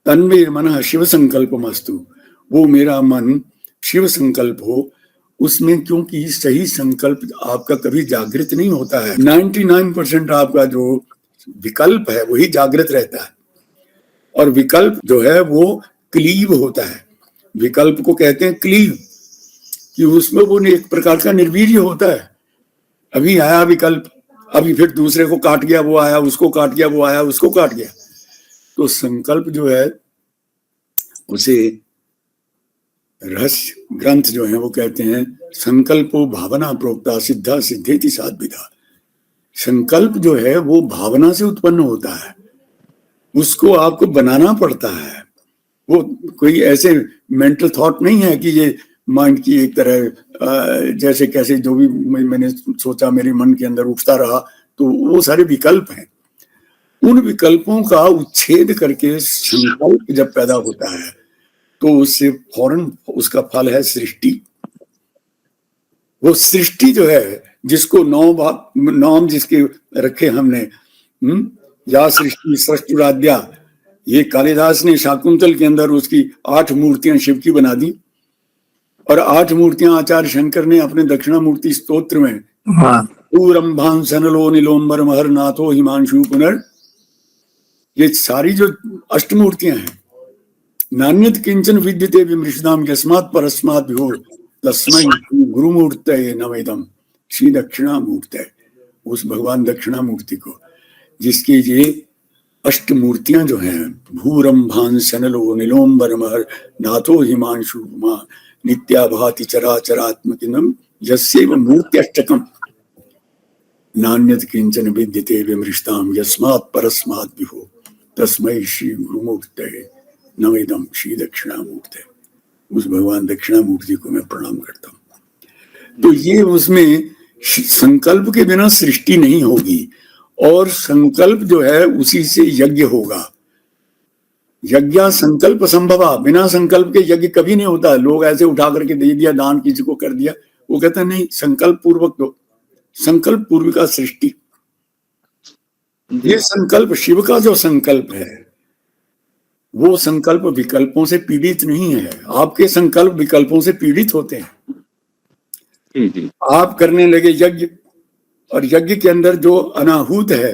तन्मे मनः शिव संकल्पमस्तु, वो मेरा मन शिव संकल्प हो उसमें, क्योंकि सही संकल्प आपका कभी जागृत नहीं होता है। 99% आपका जो विकल्प है वही जागृत रहता है, और विकल्प जो है वो क्लीव होता है। विकल्प को कहते हैं क्लीव, कि उसमें वो एक प्रकार का निर्वीर्य होता है। अभी आया विकल्प, अभी फिर दूसरे को काट गया, वो आया उसको काट गया, वो आया उसको काट गया। तो संकल्प जो है उसे रहस्य ग्रंथ जो है वो कहते हैं संकल्पो भावना प्रोक्ता सिद्धा सिद्धेति साध्विधा। संकल्प जो है वो भावना से उत्पन्न होता है, उसको आपको बनाना पड़ता है। वो कोई ऐसे मेंटल थॉट नहीं है कि ये माइंड की एक तरह जैसे कैसे जो भी मैंने सोचा मेरे मन के अंदर उठता रहा, तो वो सारे विकल्प हैं। उन विकल्पों का उच्छेद करके संकल्प जब पैदा होता है तो उससे फौरन उसका फल है सृष्टि। वो सृष्टि जो है जिसको नाम जिसके रखे हमने, या सृष्टि सृष्टुराद्या, ये कालिदास ने शाकुंतल के अंदर उसकी 8 मूर्तियां शिव की बना दी, और 8 मूर्तियां आचार्य शंकर ने अपने दक्षिणामूर्ति स्तोत्र में पूरंभां सनलो नीलोम्बर महर नाथो हिमांशु पुनर, ये सारी जो अष्टमूर्तियां हैं, नान्यत किंचन विद्यते विमृषदाम यस्मात् परस्मात् विभो तस्मै गुरुमूर्तये नमेदम श्री दक्षिणामूर्तये। उस भगवान दक्षिणामूर्ति को जिसकी ये अष्टमूर्तियां जो हैं, भूरंभां सनलो नीलोम्बर महर नाथो हिमांशु नित्या भाति चराचरात्मकिनम यस्यैव मूर्त्यष्टकम नान्यत किंचन विद्यते विमृषताम यस्मात् परस्मात् विभो तस्मै श्री गुरुमूर्तये नमेदम श्री दक्षिणामूर्तये। उस भगवान दक्षिणामूर्ति को मैं प्रणाम करता हूँ। तो ये उसमें संकल्प के बिना सृष्टि नहीं होगी, और संकल्प जो है उसी से यज्ञ होगा। यज्ञ संकल्प संभवा, बिना संकल्प के यज्ञ कभी नहीं होता। लोग ऐसे उठा करके दे दिया, दान किसी को कर दिया, वो कहता नहीं, संकल्प पूर्वक दो। संकल्प पूर्व का सृष्टि, ये संकल्प शिव का जो संकल्प है वो संकल्प विकल्पों से पीड़ित नहीं है। आपके संकल्प विकल्पों से पीड़ित होते हैं। आप करने लगे यज्ञ, और यज्ञ के अंदर जो अनाहूत है,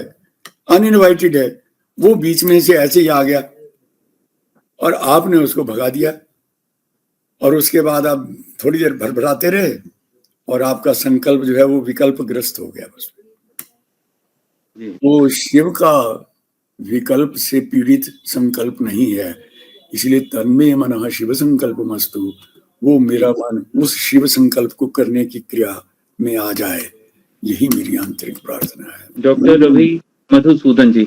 अनइनवाइटेड है, वो बीच में से ऐसे ही आ गया और आपने उसको भगा दिया, और उसके बाद आप थोड़ी देर भरभराते रहे और आपका संकल्प जो है वो विकल्प ग्रस्त हो गया। बस वो शिव का विकल्प से पीड़ित संकल्प नहीं है, इसलिए तन्मे मनः शिव संकल्पमस्तु, वो मेरा मन उस शिव संकल्प को करने की क्रिया में आ जाए, यही मेरी आंतरिक प्रार्थना है। डॉक्टर रवि मधुसूदन जी,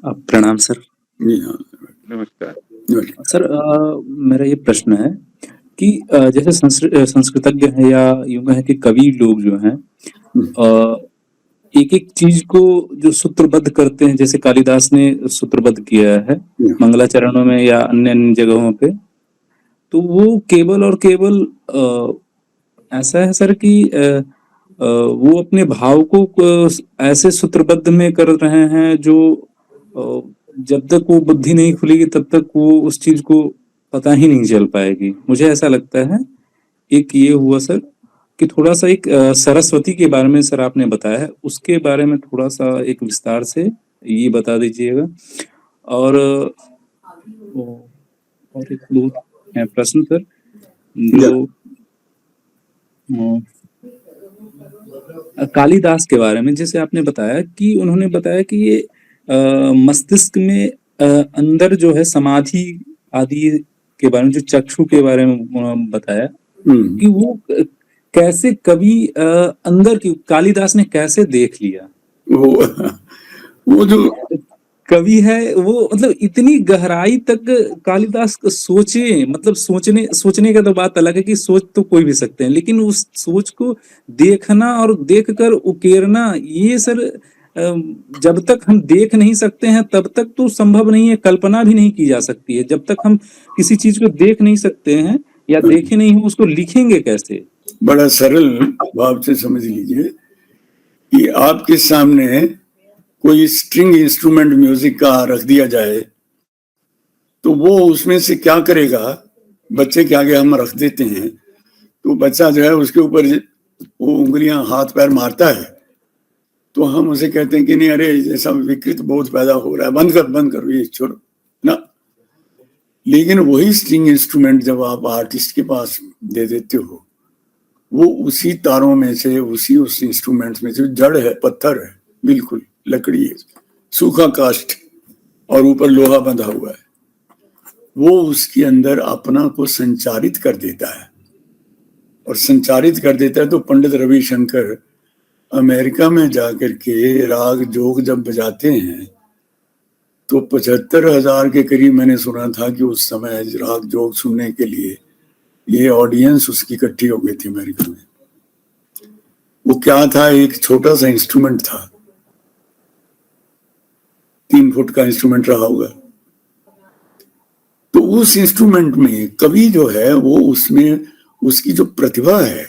प्रणाम सर। जी हाँ, नमस्कार सर। मेरा ये प्रश्न है कि जैसे संस्कृतज्ञ है या यूं है कि कवि लोग जो हैं एक एक चीज को जो सूत्रबद्ध करते हैं, जैसे कालिदास ने सूत्रबद्ध किया है मंगलाचरणों में या अन्य अन्य जगहों पे, तो वो केवल और केवल ऐसा है सर कि वो अपने भाव को ऐसे सूत्रबद्ध में कर रहे हैं जो जब तक वो बुद्धि नहीं खुलेगी तब तक वो उस चीज को पता ही नहीं चल पाएगी। मुझे ऐसा लगता है। एक ये हुआ सर, कि थोड़ा सा एक सरस्वती के बारे में सर आपने बताया है, उसके बारे में थोड़ा सा एक विस्तार से ये बता दीजिएगा। और और एक दो है प्रश्न सर, जो कालिदास के बारे में, जैसे आपने बताया कि उन्होंने बताया कि ये मस्तिष्क में अंदर जो है समाधि आदि के बारे में, जो चक्षु के बारे में उन्होंने बताया कि वो कैसे कभी अंदर की कालिदास ने कैसे देख लिया, वो जो कवि है वो, मतलब इतनी गहराई तक कालिदास सोचे, मतलब सोचने का तो बात अलग है कि सोच तो कोई भी सकते हैं, लेकिन उस सोच को देखना और देखकर उकेरना, ये सर जब तक हम देख नहीं सकते हैं तब तक तो संभव नहीं है, कल्पना भी नहीं की जा सकती है। जब तक हम किसी चीज को देख नहीं सकते हैं या देखे नहीं हो, उसको लिखेंगे कैसे? बड़ा सरल भाव से समझ लीजिए कि आपके सामने कोई स्ट्रिंग इंस्ट्रूमेंट म्यूजिक का रख दिया जाए तो वो उसमें से क्या करेगा, बच्चे के आगे हम रख देते हैं तो बच्चा जो है उसके ऊपर वो उंगलियां हाथ पैर मारता है, तो हम उसे कहते हैं कि नहीं अरे ऐसा विकृत बोध पैदा हो रहा है, बंद कर ये छोड़ो ना। लेकिन वही स्ट्रिंग इंस्ट्रूमेंट जब आप आर्टिस्ट के पास दे देते हो, वो उसी तारों में से, उस इंस्ट्रूमेंट में से, जड़ है, पत्थर है, बिल्कुल लकड़ी है, सूखा काष्ठ और ऊपर लोहा बंधा हुआ है, वो उसके अंदर अपना को संचारित कर देता है। और संचारित कर देता है तो पंडित रविशंकर अमेरिका में जाकर के राग जोग जब बजाते हैं तो 75,000 के करीब मैंने सुना था कि उस समय राग जोग सुनने के लिए ये ऑडियंस उसकी इकट्ठी हो गई थी अमेरिका में। वो क्या था, एक छोटा सा इंस्ट्रूमेंट था, 3 फुट का इंस्ट्रूमेंट रहा होगा। तो उस इंस्ट्रूमेंट में कवि जो है वो उसमें उसकी जो प्रतिभा है,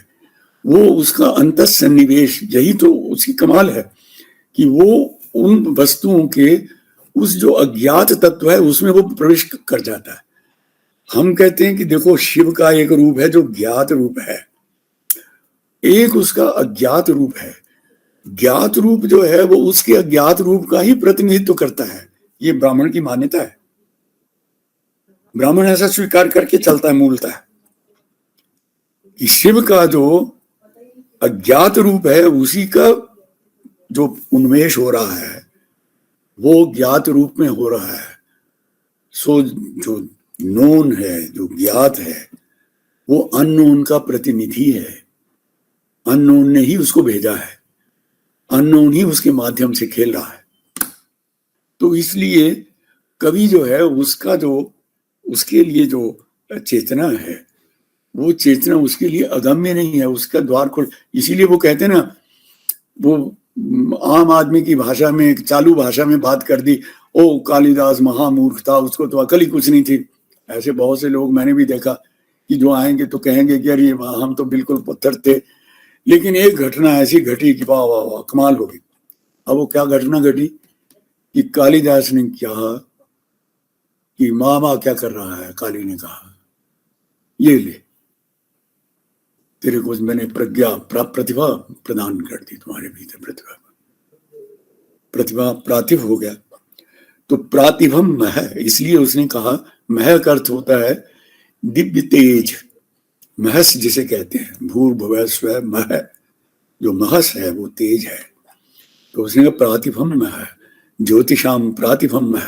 वो उसका अंतःसन्निवेश, यही तो उसकी कमाल है कि वो उन वस्तुओं के उस जो अज्ञात तत्व है उसमें वो प्रवेश कर जाता है। हम कहते हैं कि देखो शिव का एक रूप है जो ज्ञात रूप है, एक उसका अज्ञात रूप है। ज्ञात रूप जो है वो उसके अज्ञात रूप का ही प्रतिनिधित्व करता है। ये ब्राह्मण की मान्यता है, ब्राह्मण ऐसा स्वीकार करके चलता है मूलतः कि शिव का जो अज्ञात रूप है उसी का जो उन्मेष हो रहा है वो ज्ञात रूप में हो रहा है। सो जो नोन है, जो ज्ञात है, वो अननोन का प्रतिनिधि है। अननोन ने ही उसको भेजा है, अननोन ही उसके माध्यम से खेल रहा है। तो इसलिए कवि जो है उसका जो उसके लिए जो चेतना है, वो चेतना उसके लिए अगम्य नहीं है, उसका द्वार खोल। इसीलिए वो कहते हैं ना, वो आम आदमी की भाषा में, एक चालू भाषा में बात कर दी, ओ कालिदास महामूर्ख था, उसको तो अकल ही कुछ नहीं थी। ऐसे बहुत से लोग मैंने भी देखा कि जो आएंगे तो कहेंगे कि अरे हम तो बिल्कुल पत्थर थे, लेकिन एक घटना ऐसी घटी कि वाह वाह वाह कमाल हो गई। अब वो क्या घटना घटी कि कालिदास ने कहा कि मामा क्या कर रहा है, काली ने कहा ये ले तेरे को मैंने प्रतिभा प्रदान कर दी, तुम्हारे भीतर प्रतिभा प्रातिभ हो गया। तो प्रातिभम मह, इसलिए उसने कहा, मह का अर्थ होता है दिव्य तेज, महस जिसे कहते हैं, भूर्भुवः स्वः मह, जो महस है वो तेज है। तो उसने कहा प्रातिभम मह, ज्योतिषाम प्रातिभम मह।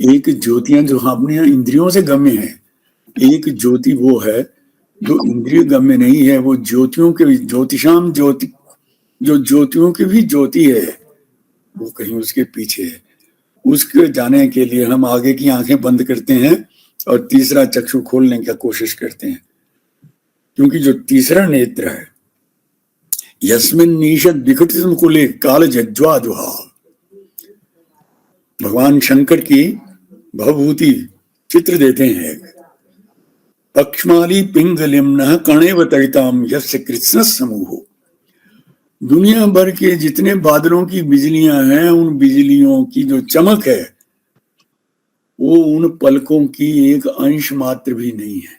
एक ज्योतियां जो अपने इंद्रियों से गम्य है, एक ज्योति वो है जो इंद्रिय गम्य नहीं है, वो ज्योतियों के, ज्योतिषाम ज्योति, जो ज्योतियों की भी ज्योति है, वो कहीं उसके पीछे है। उसके जाने के लिए हम आगे की आंखें बंद करते हैं और तीसरा चक्षु खोलने की कोशिश करते हैं, क्योंकि जो तीसरा नेत्र है, यस्मिन् नीशद विकटित मुकुले काल जज्वा जुहा, भगवान शंकर की भवभूति चित्र देते हैं। पक्षमाली पिंगलिम्न कणेव तड़िताम यस्य कृष्ण समूह। दुनिया भर के जितने बादलों की बिजलियां हैं, उन बिजलियों की जो चमक है वो उन पलकों की एक अंश मात्र भी नहीं है।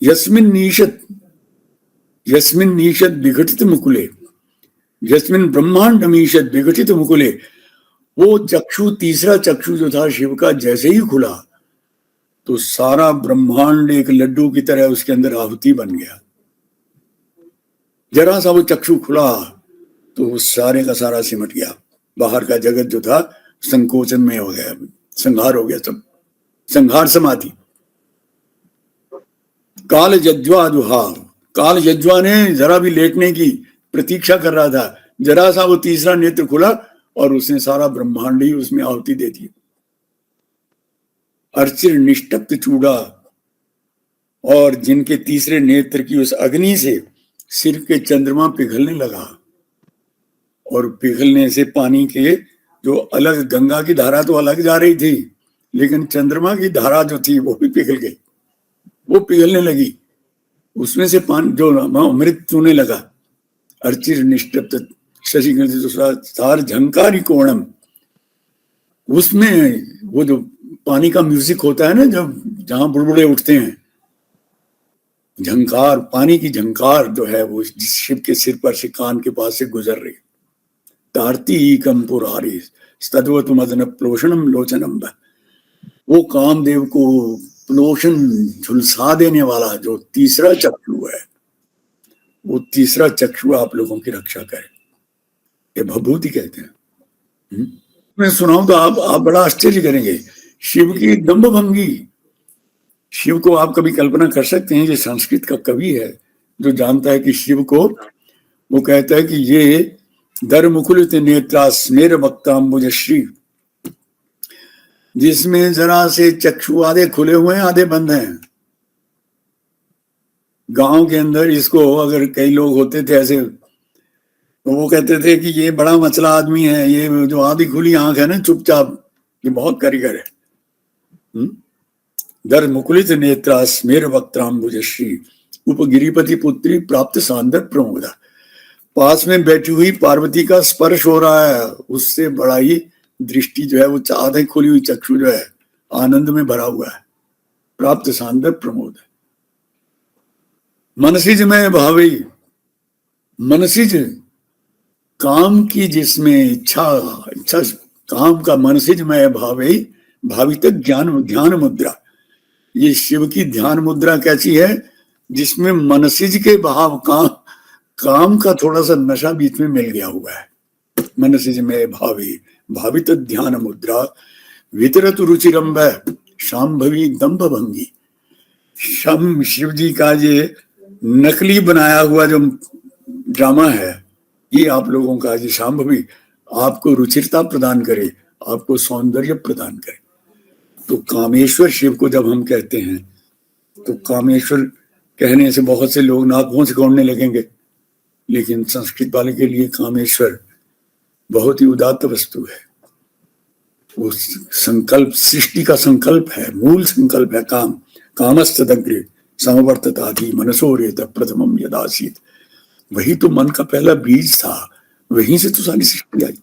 यस्मिन् नीशत् विघटित मुकुले, यस्मिन् ब्रह्मांडमीशत विघटित मुकुले, वो चक्षु, तीसरा चक्षु जो था शिव का, जैसे ही खुला तो सारा ब्रह्मांड एक लड्डू की तरह उसके अंदर आहुति बन गया। जरा सा वो चक्षु खुला तो वो सारे का सारा सिमट गया। बाहर का जगत जो था संकोचन में हो गया, संहार हो गया, सब संहार समाधि। काल जज्वा दुहार, काल जज्वा ने जरा भी लेटने की प्रतीक्षा कर रहा था, जरा सा वो तीसरा नेत्र खुला और उसने सारा ब्रह्मांड ही उसमें आहुति दे दी। अर्चिर निष्टप्त चूड़ा, और जिनके तीसरे नेत्र की उस अग्नि से सिर के चंद्रमा पिघलने लगा, और पिघलने से पानी के जो अलग, गंगा की धारा तो अलग जा रही थी, लेकिन चंद्रमा की धारा जो थी वो भी पिघल गई, वो पिघलने लगी, उसमें से पानी जो अमृत चूने लगा। अर्चिर निष्टप्त शशिसार झंकारी कोणम, उसमें वो जो पानी का म्यूजिक होता है ना, जब जहां बुड़बुड़े उठते हैं, झंकार, पानी की झंकार जो है वो जिस शिव के सिर पर से, कान के पास से गुजर रही। तारती कंपुरारी तद्वत मदन प्लोषणम लोचनम, वो कामदेव को प्लोषण झुलसा देने वाला जो तीसरा चक्षु है, वो तीसरा चक्षु आप लोगों की रक्षा करे, ये भभूति कहते हैं। मैं सुनाऊं तो आप बड़ा आश्चर्य करेंगे। शिव की दंभभंगी, शिव को आप कभी कल्पना कर सकते हैं, ये संस्कृत का कवि है जो जानता है कि शिव को, वो कहता है कि ये दर मुकुलित नेत्रा स्मेर वक्ताम्बुज श्री, जिसमें जरा से चक्षु आधे खुले हुए हैं आधे बंद हैं। गांव के अंदर इसको अगर कई लोग होते थे ऐसे, तो वो कहते थे कि ये बड़ा मचला आदमी है, ये जो आधी खुली आंख है ना चुपचाप, ये बहुत कारीगर है। दर मुकुलित नेत्रा स्मेर वक्त्राम्बुज श्री, उपगिरिपति पुत्री प्राप्त सांदर प्रमोदा, पास में बैठी हुई पार्वती का स्पर्श हो रहा है, उससे बड़ा ही दृष्टि जो है वो आधे खुली हुई चक्षु जो है आनंद में भरा हुआ है। प्राप्त सांदर प्रमोद, मनसिज में भावी, मनसिज काम की जिसमें इच्छा काम का, मनसिज में भावी भावी तक ध्यान मुद्रा, ये शिव की ध्यान मुद्रा कैसी है, जिसमें मनसिज के भाव काम का थोड़ा सा नशा बीच में मिल गया हुआ है। मनसिज में भावित ध्यान मुद्रा, वितरत रुचिरंब शांभवी दंभ भंगी। शिव जी का ये नकली बनाया हुआ जो ड्रामा है, ये आप लोगों का ये शांभवी आपको रुचिरता प्रदान करे, आपको सौंदर्य प्रदान करे। तो कामेश्वर शिव को जब हम कहते हैं, तो कामेश्वर कहने से बहुत से लोग नाकों से कौड़ने लगेंगे, लेकिन संस्कृत वाले के लिए कामेश्वर बहुत ही उदात्त वस्तु है। वो संकल्प, सृष्टि का संकल्प है, मूल संकल्प है। कामस्तदग्रे समवर्ततादि मनसो रेत प्रथमम यदासीत, वही तो मन का पहला बीज था, वहीं से तो सारी सृष्टि आई।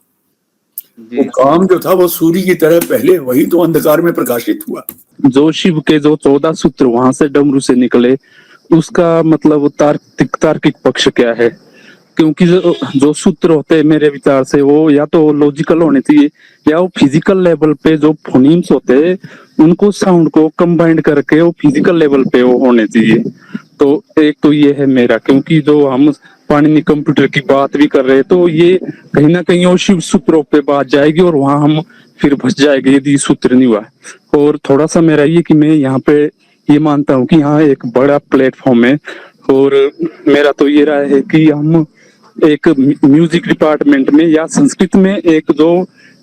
वो काम जो था वो सूर्य की तरह पहले, वही तो अंधकार में प्रकाशित हुआ। जो शिव के जो 14 सूत्र वहां से डमरू से निकले, उसका मतलब तार्किक पक्ष क्या है? क्योंकि जो सूत्र होते हैं मेरे विचार से वो या तो लॉजिकल होने चाहिए, या वो फिजिकल लेवल पे जो फोनीम्स होते हैं उनको, साउंड को कंबाइंड करके वो फिजिकल लेवल पे वो होने चाहिए। तो एक तो ये है मेरा, क्योंकि जो हम पाणिनि कंप्यूटर की बात भी कर रहे हैं, तो ये कहीं ना कहीं वो शिव सूत्रों पे बात जाएगी और वहां हम फिर फंस जाएंगे यदि सूत्र नहीं हुआ। और थोड़ा सा मेरा ये कि मैं यहाँ पे ये मानता हूँ कि यहाँ एक बड़ा प्लेटफॉर्म है, और मेरा तो ये राय है कि हम एक म्यूजिक डिपार्टमेंट में या संस्कृत में एक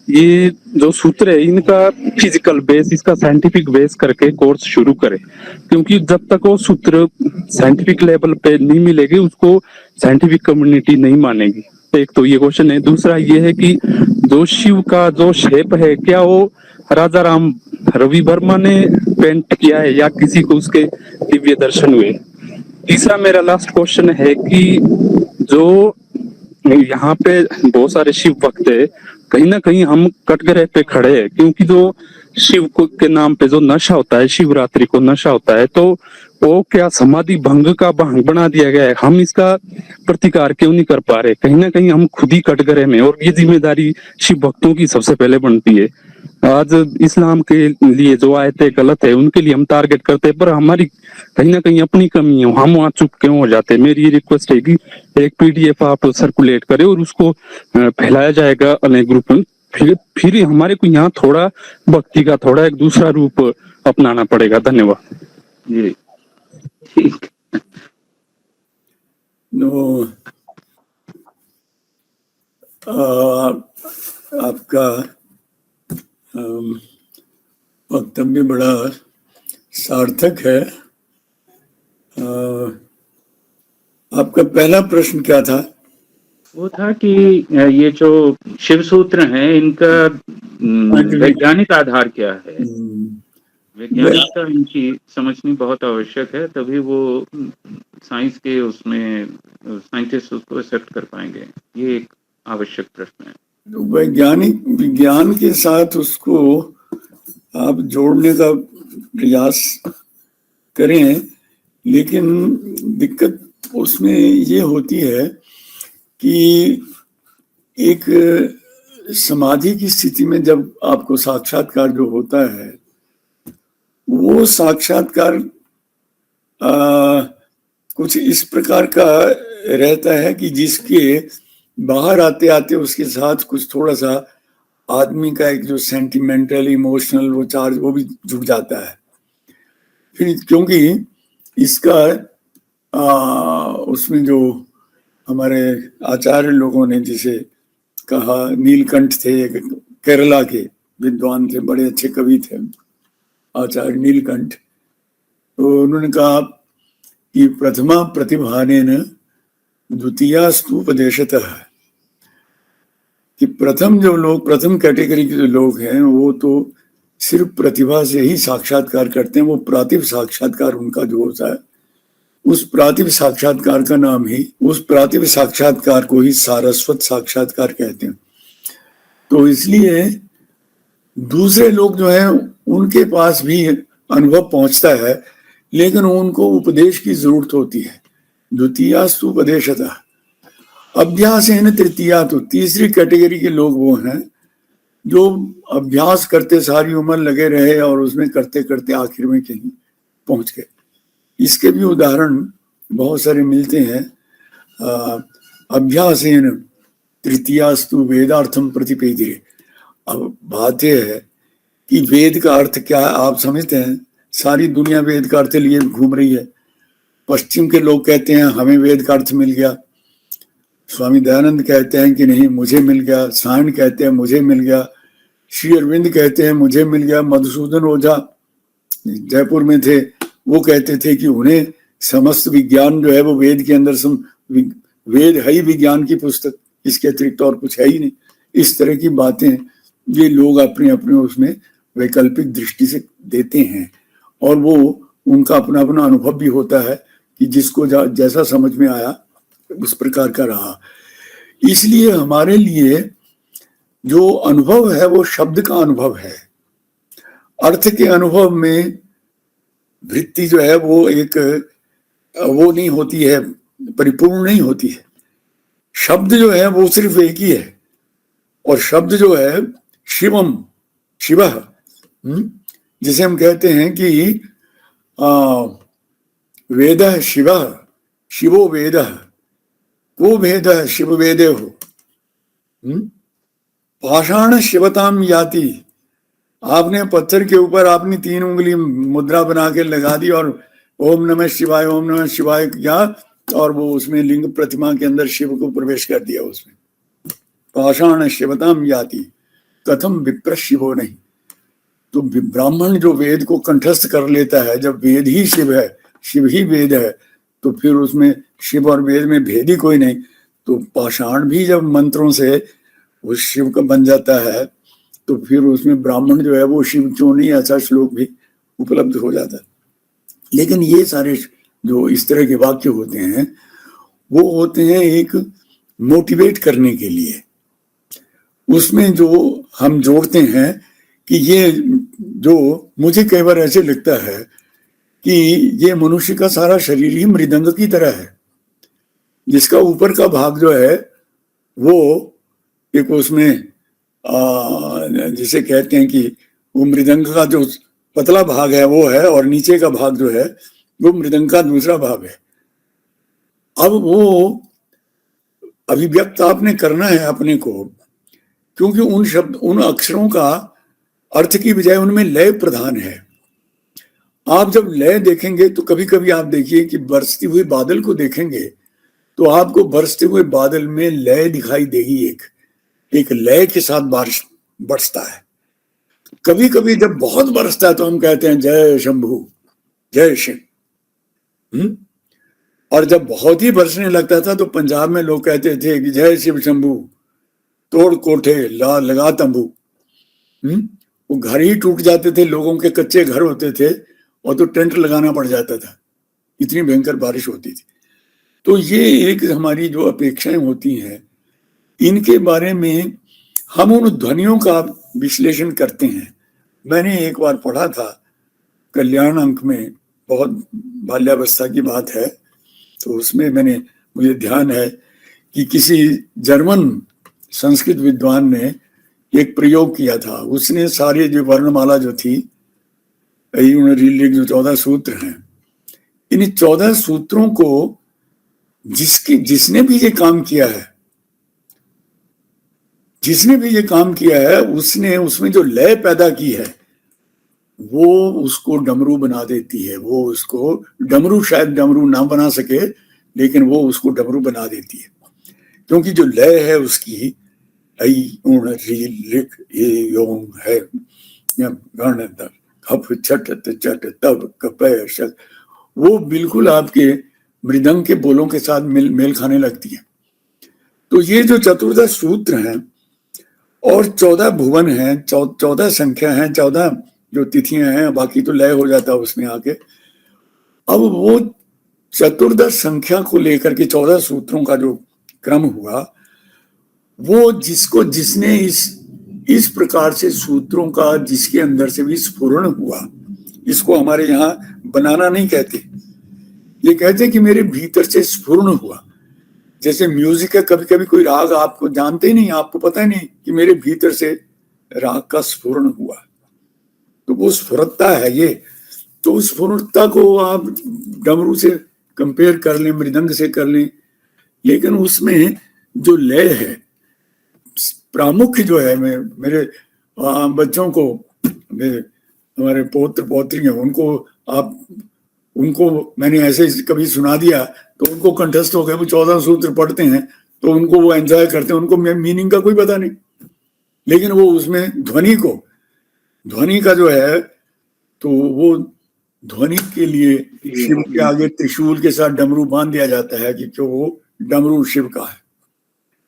ये जो सूत्र है इनका फिजिकल बेस, इसका साइंटिफिक बेस करके कोर्स शुरू करें। क्योंकि जब तक वो सूत्र साइंटिफिक लेवल पे नहीं मिलेगी, उसको साइंटिफिक कम्युनिटी नहीं मानेगी। एक तो ये क्वेश्चन है। दूसरा ये है कि जो शिव का जो शेप है, क्या वो राजा राम रवि वर्मा ने पेंट किया है या किसी को उसके दिव्य दर्शन हुए? तीसरा मेरा लास्ट क्वेश्चन है कि जो यहाँ पे बहुत सारे शिव भक्त है, कहीं ना कहीं हम कटघरे पे खड़े हैं, क्योंकि जो शिव को के नाम पे जो नशा होता है, शिवरात्रि को नशा होता है, तो वो क्या समाधि भंग का भंग बना दिया गया है, हम इसका प्रतिकार क्यों नहीं कर पा रहे? कहीं ना कहीं हम खुद ही कटघरे में, और ये जिम्मेदारी शिव भक्तों की सबसे पहले बनती है। आज इस्लाम के लिए जो आयतें गलत है उनके लिए हम टारगेट करते हैं, पर हमारी कहीं ना कहीं अपनी कमी है, हम वहाँ चुप क्यों हो जाते हैं? मेरी ये रिक्वेस्ट है कि एक पीडीएफ आप सर्कुलेट करें और उसको फैलाया जाएगा अनेक ग्रुप में, फिर हमारे को यहाँ थोड़ा भक्ति का थोड़ा एक दूसरा रूप अपनाना पड़ेगा। धन्यवाद जी, ठीक। नो, आपका वक्तव्य बड़ा सार्थक है। आपका पहला प्रश्न क्या था? वो था कि ये जो शिव सूत्र हैं इनका वैज्ञानिक आधार क्या है? वैज्ञानिकता इनकी समझनी बहुत आवश्यक है, तभी वो साइंस के उसमें साइंटिस्ट उसको एक्सेप्ट कर पाएंगे। ये एक आवश्यक प्रश्न है। तो वैज्ञानिक विज्ञान के साथ उसको आप जोड़ने का प्रयास करें, लेकिन दिक्कत उसमें ये होती है कि एक समाधि की स्थिति में जब आपको साक्षात्कार जो होता है, वो साक्षात्कार कुछ इस प्रकार का रहता है कि जिसके बाहर आते आते उसके साथ कुछ थोड़ा सा आदमी का एक जो सेंटिमेंटल इमोशनल वो चार्ज वो भी जुड़ जाता है। फिर क्योंकि इसका उसमें जो हमारे आचार्य लोगों ने जिसे कहा, नीलकंठ थे, केरला के विद्वान थे, बड़े अच्छे कवि थे आचार्य नीलकंठ। तो उन्होंने कहा कि प्रथमा प्रतिभानेन द्वितीयास्तु उपदेशतः, कि प्रथम जो लोग, प्रथम कैटेगरी के जो लोग हैं वो तो सिर्फ प्रतिभा से ही साक्षात्कार करते हैं। वो प्रातिभ साक्षात्कार उनका जो होता है, उस प्रातिभ साक्षात्कार का नाम ही, उस प्रातिभ साक्षात्कार को ही सारस्वत साक्षात्कार कहते हैं। तो इसलिए दूसरे लोग जो हैं उनके पास भी अनुभव पहुंचता है, लेकिन उनको उपदेश की जरूरत होती है। द्वितीयास्तु उपदेशतः अभ्यासेन तृतीया, तो तीसरी कैटेगरी के लोग वो हैं जो अभ्यास करते सारी उम्र लगे रहे और उसमें करते करते आखिर में कहीं पहुंच गए। इसके भी उदाहरण बहुत सारे मिलते हैं। अभ्यासेन तृतीयास्तु वेदार्थम प्रतिपेदिरे। अब बात यह है कि वेद का अर्थ क्या है आप समझते हैं? सारी दुनिया वेद का अर्थ लिए घूम रही है। पश्चिम के लोग कहते हैं हमें वेद का अर्थ मिल गया, स्वामी दयानंद कहते हैं कि नहीं मुझे मिल गया, सायण कहते हैं मुझे मिल गया, श्री अरविंद कहते हैं मुझे मिल गया, मधुसूदन ओझा जयपुर में थे वो कहते थे कि उन्हें समस्त विज्ञान जो है वो वेद के अंदर, वेद है ही विज्ञान की पुस्तक, इसके अतिरिक्त और कुछ है ही नहीं। इस तरह की बातें ये लोग अपने अपने उसमें वैकल्पिक दृष्टि से देते हैं, और वो उनका अपना अपना अनुभव भी होता है कि जिसको जैसा समझ में आया उस प्रकार का रहा। इसलिए हमारे लिए जो अनुभव है वो शब्द का अनुभव है। अर्थ के अनुभव में वृत्ति जो है वो एक वो नहीं होती है, परिपूर्ण नहीं होती है। शब्द जो है वो सिर्फ एक ही है, और शब्द जो है शिवम, शिवः, जिसे हम कहते हैं कि वेदः शिवः, शिवो वेदः, को भेदः शिव वेदे हो। पाषाण शिवताम याति। आपने पत्थर के ऊपर आपने 3 उंगली मुद्रा बना के लगा दी और ओम नमः शिवाय, ओम नमः शिवाय किया, और वो उसमें लिंग प्रतिमा के अंदर शिव को प्रवेश कर दिया उसमें। पाषाण शिवताम याति कथम विप्र शिवो नहीं। तो ब्राह्मण जो वेद को कंठस्थ कर लेता है, जब वेद ही शिव है, शिव ही वेद है, तो फिर उसमें शिव और वेद में भेद ही कोई नहीं। तो पाषाण भी जब मंत्रों से उस शिव का बन जाता है, तो फिर उसमें ब्राह्मण जो है वो शिव क्यों नहीं, ऐसा श्लोक भी उपलब्ध हो जाता है। लेकिन ये सारे जो इस तरह के वाक्य होते हैं वो होते हैं एक मोटिवेट करने के लिए। उसमें जो हम जोड़ते हैं कि ये जो मुझे कई बार ऐसे लगता है कि ये मनुष्य का सारा शरीर ही मृदंग की तरह है, जिसका ऊपर का भाग जो है वो एक उसमें जिसे कहते हैं कि वो मृदंग का जो पतला भाग है वो है, और नीचे का भाग जो है वो मृदंग का दूसरा भाग है। अब वो अभिव्यक्त आपने करना है अपने को, क्योंकि उन शब्द, उन अक्षरों का अर्थ की बजाय उनमें लय प्रधान है। आप जब लय देखेंगे तो कभी कभी आप देखिए कि बरसते हुए बादल को देखेंगे तो आपको बरसते हुए बादल में लय दिखाई देगी, एक लय के साथ बारिश बरसता है। कभी कभी जब बहुत बरसता है तो हम कहते हैं जय शंभू, जय शिव। और जब बहुत ही बरसने लगता था तो पंजाब में लोग कहते थे कि जय शिव शंभू, तोड़ कोठे लगा तंबू। वो घर ही टूट जाते थे, लोगों के कच्चे घर होते थे और तो टेंट लगाना पड़ जाता था, इतनी भयंकर बारिश होती थी। तो ये एक हमारी जो अपेक्षाएं होती हैं, इनके बारे में हम उन ध्वनियों का विश्लेषण करते हैं। मैंने एक बार पढ़ा था कल्याण अंक में, बहुत बाल्यावस्था की बात है, तो उसमें मुझे ध्यान है कि किसी जर्मन संस्कृत विद्वान ने एक प्रयोग किया था। उसने सारे जो वर्णमाला जो थी, जो 14 सूत्र हैं, इन 14 सूत्रों को जिसने भी ये काम किया है उसने उसमें जो लय पैदा की है वो उसको डमरू बना देती है। वो उसको डमरू, शायद डमरू ना बना सके, लेकिन वो उसको डमरू बना देती है, क्योंकि जो लय है उसकी ऐ उण री लिख ए योम है, गण खप छट चट तब कपय शक, वो बिल्कुल आपके मृदंग के बोलों के साथ मेल खाने लगती है। तो ये जो चतुर्दश सूत्र हैं और 14 भुवन हैं, 14 संख्या हैं, 14 जो तिथियां हैं, बाकी तो लय हो जाता है उसमें आके। अब वो चतुर्दश संख्या को लेकर के 14 सूत्रों का जो क्रम हुआ, वो जिसने इस प्रकार से सूत्रों का जिसके अंदर से भी स्फुरण हुआ, इसको हमारे यहाँ बनाना नहीं कहते, ये कहते कि मेरे भीतर से स्फुरण हुआ। जैसे म्यूजिक है, कभी कभी कोई राग आपको जानते ही नहीं, आपको पता ही नहीं कि मेरे भीतर से राग का स्फुरण हुआ, तो वो स्फुरता है ये। तो उस स्फुरता को आप डमरू से कंपेयर कर लें, मृदंग से कर लें, लेकिन उसमें जो लय है, प्रामुख्य जो है, मेरे बच्चों को, हमारे पौत्र पौत्री हैं, उनको मैंने ऐसे कभी सुना दिया तो उनको कंठस्थ हो गए, वो 14 सूत्र पढ़ते हैं तो उनको वो एंजॉय करते हैं, उनको मीनिंग का कोई पता नहीं, लेकिन वो उसमें ध्वनि का जो है, तो वो ध्वनि के लिए शिव के आगे त्रिशूल के साथ डमरू बांध दिया जाता है कि क्यों, वो डमरू शिव का है।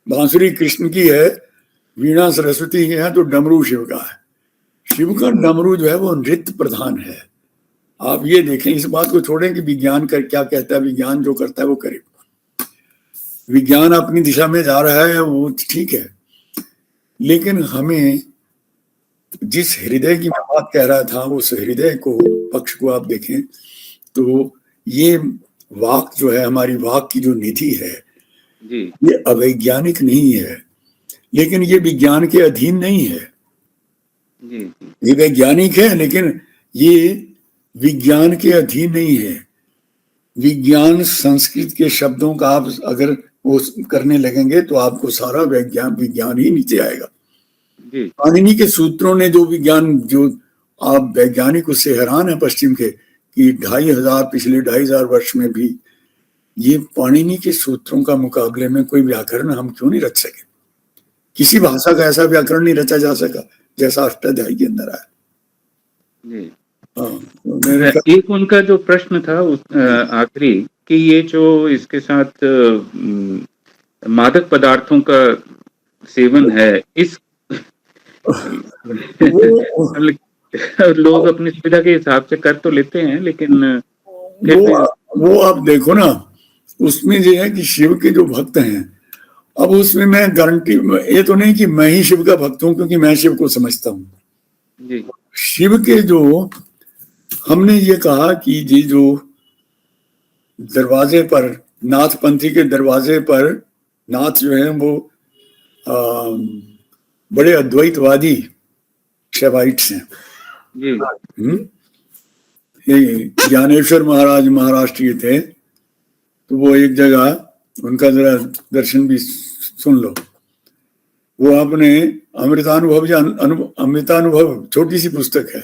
बांसुरी कृष्ण की है, वीणा सरस्वती की है, तो डमरू शिव का है। शिव का डमरू जो है वो नृत्य प्रधान है। आप ये देखें, इस बात को छोड़ें कि विज्ञान क्या कहता है, विज्ञान जो करता है वो करे। विज्ञान अपनी दिशा में जा रहा है, वो ठीक है, लेकिन हमें जिस हृदय की मैं बात कह रहा था, उस हृदय को, पक्ष को आप देखें तो ये वाक जो है, हमारी वाक की जो निधि है जी, ये अवैज्ञानिक नहीं है, लेकिन ये विज्ञान के अधीन नहीं है। जी, ये वैज्ञानिक है, लेकिन ये विज्ञान के अधीन नहीं है। विज्ञान संस्कृत के शब्दों का आप अगर वो करने लगेंगे तो आपको सारा विज्ञान ही नीचे आएगा। पाणिनि के सूत्रों ने जो विज्ञान, जो आप वैज्ञानिक उससे हैरान है पश्चिम के, कि 2500 पिछले 2500 वर्ष में भी ये पाणिनि के सूत्रों का मुकाबले में कोई व्याकरण हम क्यों नहीं रच सके। किसी भाषा का ऐसा व्याकरण नहीं रचा जा सका जैसा अष्टाध्यायी के अंदर आया। जी। एक उनका जो प्रश्न था आखिरी, कि ये जो इसके साथ मादक पदार्थों का सेवन है, इस लोग अपनी सुविधा के हिसाब से कर तो लेते हैं, लेकिन वो आप देखो ना, उसमें ये है कि शिव के जो भक्त हैं, अब उसमें मैं गारंटी, ये तो नहीं कि मैं ही शिव का भक्त हूं क्योंकि मैं शिव को समझता हूँ। शिव के जो हमने ये कहा कि ये जो दरवाजे पर नाथपंथी के दरवाजे पर नाथ जो है वो बड़े अद्वैतवादी शैवाइट्स हैं। ये ज्ञानेश्वर महाराज महाराष्ट्र के थे, तो वो एक जगह उनका जरा दर्शन भी सुन लो। वो अपने अमृतानुभव छोटी सी पुस्तक है,